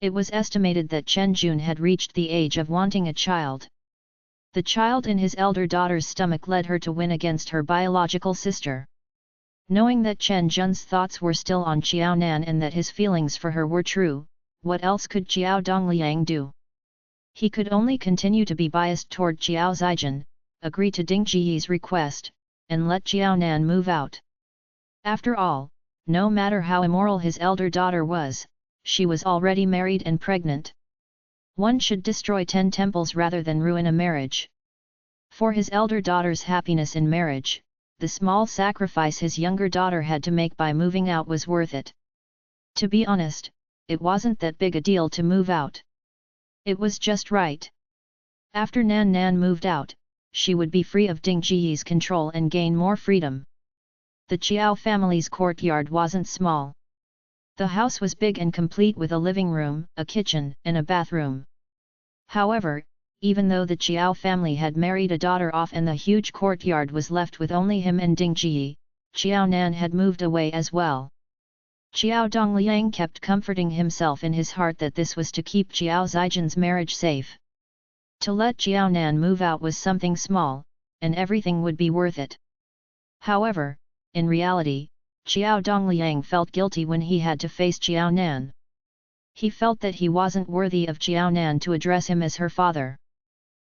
It was estimated that Chen Jun had reached the age of wanting a child. The child in his elder daughter's stomach led her to win against her biological sister. Knowing that Chen Jun's thoughts were still on Qiao Nan and that his feelings for her were true, what else could Qiao Dongliang do? He could only continue to be biased toward Qiao Zijin, agree to Ding Jiyi's request, and let Qiao Nan move out. After all, no matter how immoral his elder daughter was, she was already married and pregnant. One should destroy 10 temples rather than ruin a marriage. For his elder daughter's happiness in marriage, the small sacrifice his younger daughter had to make by moving out was worth it. To be honest, it wasn't that big a deal to move out. It was just right. After Nan Nan moved out, she would be free of Ding Jiyi's control and gain more freedom. The Qiao family's courtyard wasn't small. The house was big and complete with a living room, a kitchen, and a bathroom. However, even though the Qiao family had married a daughter off and the huge courtyard was left with only him and Ding Jiyi, Qiao Nan had moved away as well. Qiao Dongliang kept comforting himself in his heart that this was to keep Qiao Zijin's marriage safe. To let Qiao Nan move out was something small, and everything would be worth it. However, in reality, Qiao Dongliang felt guilty when he had to face Qiao Nan. He felt that he wasn't worthy of Qiao Nan to address him as her father.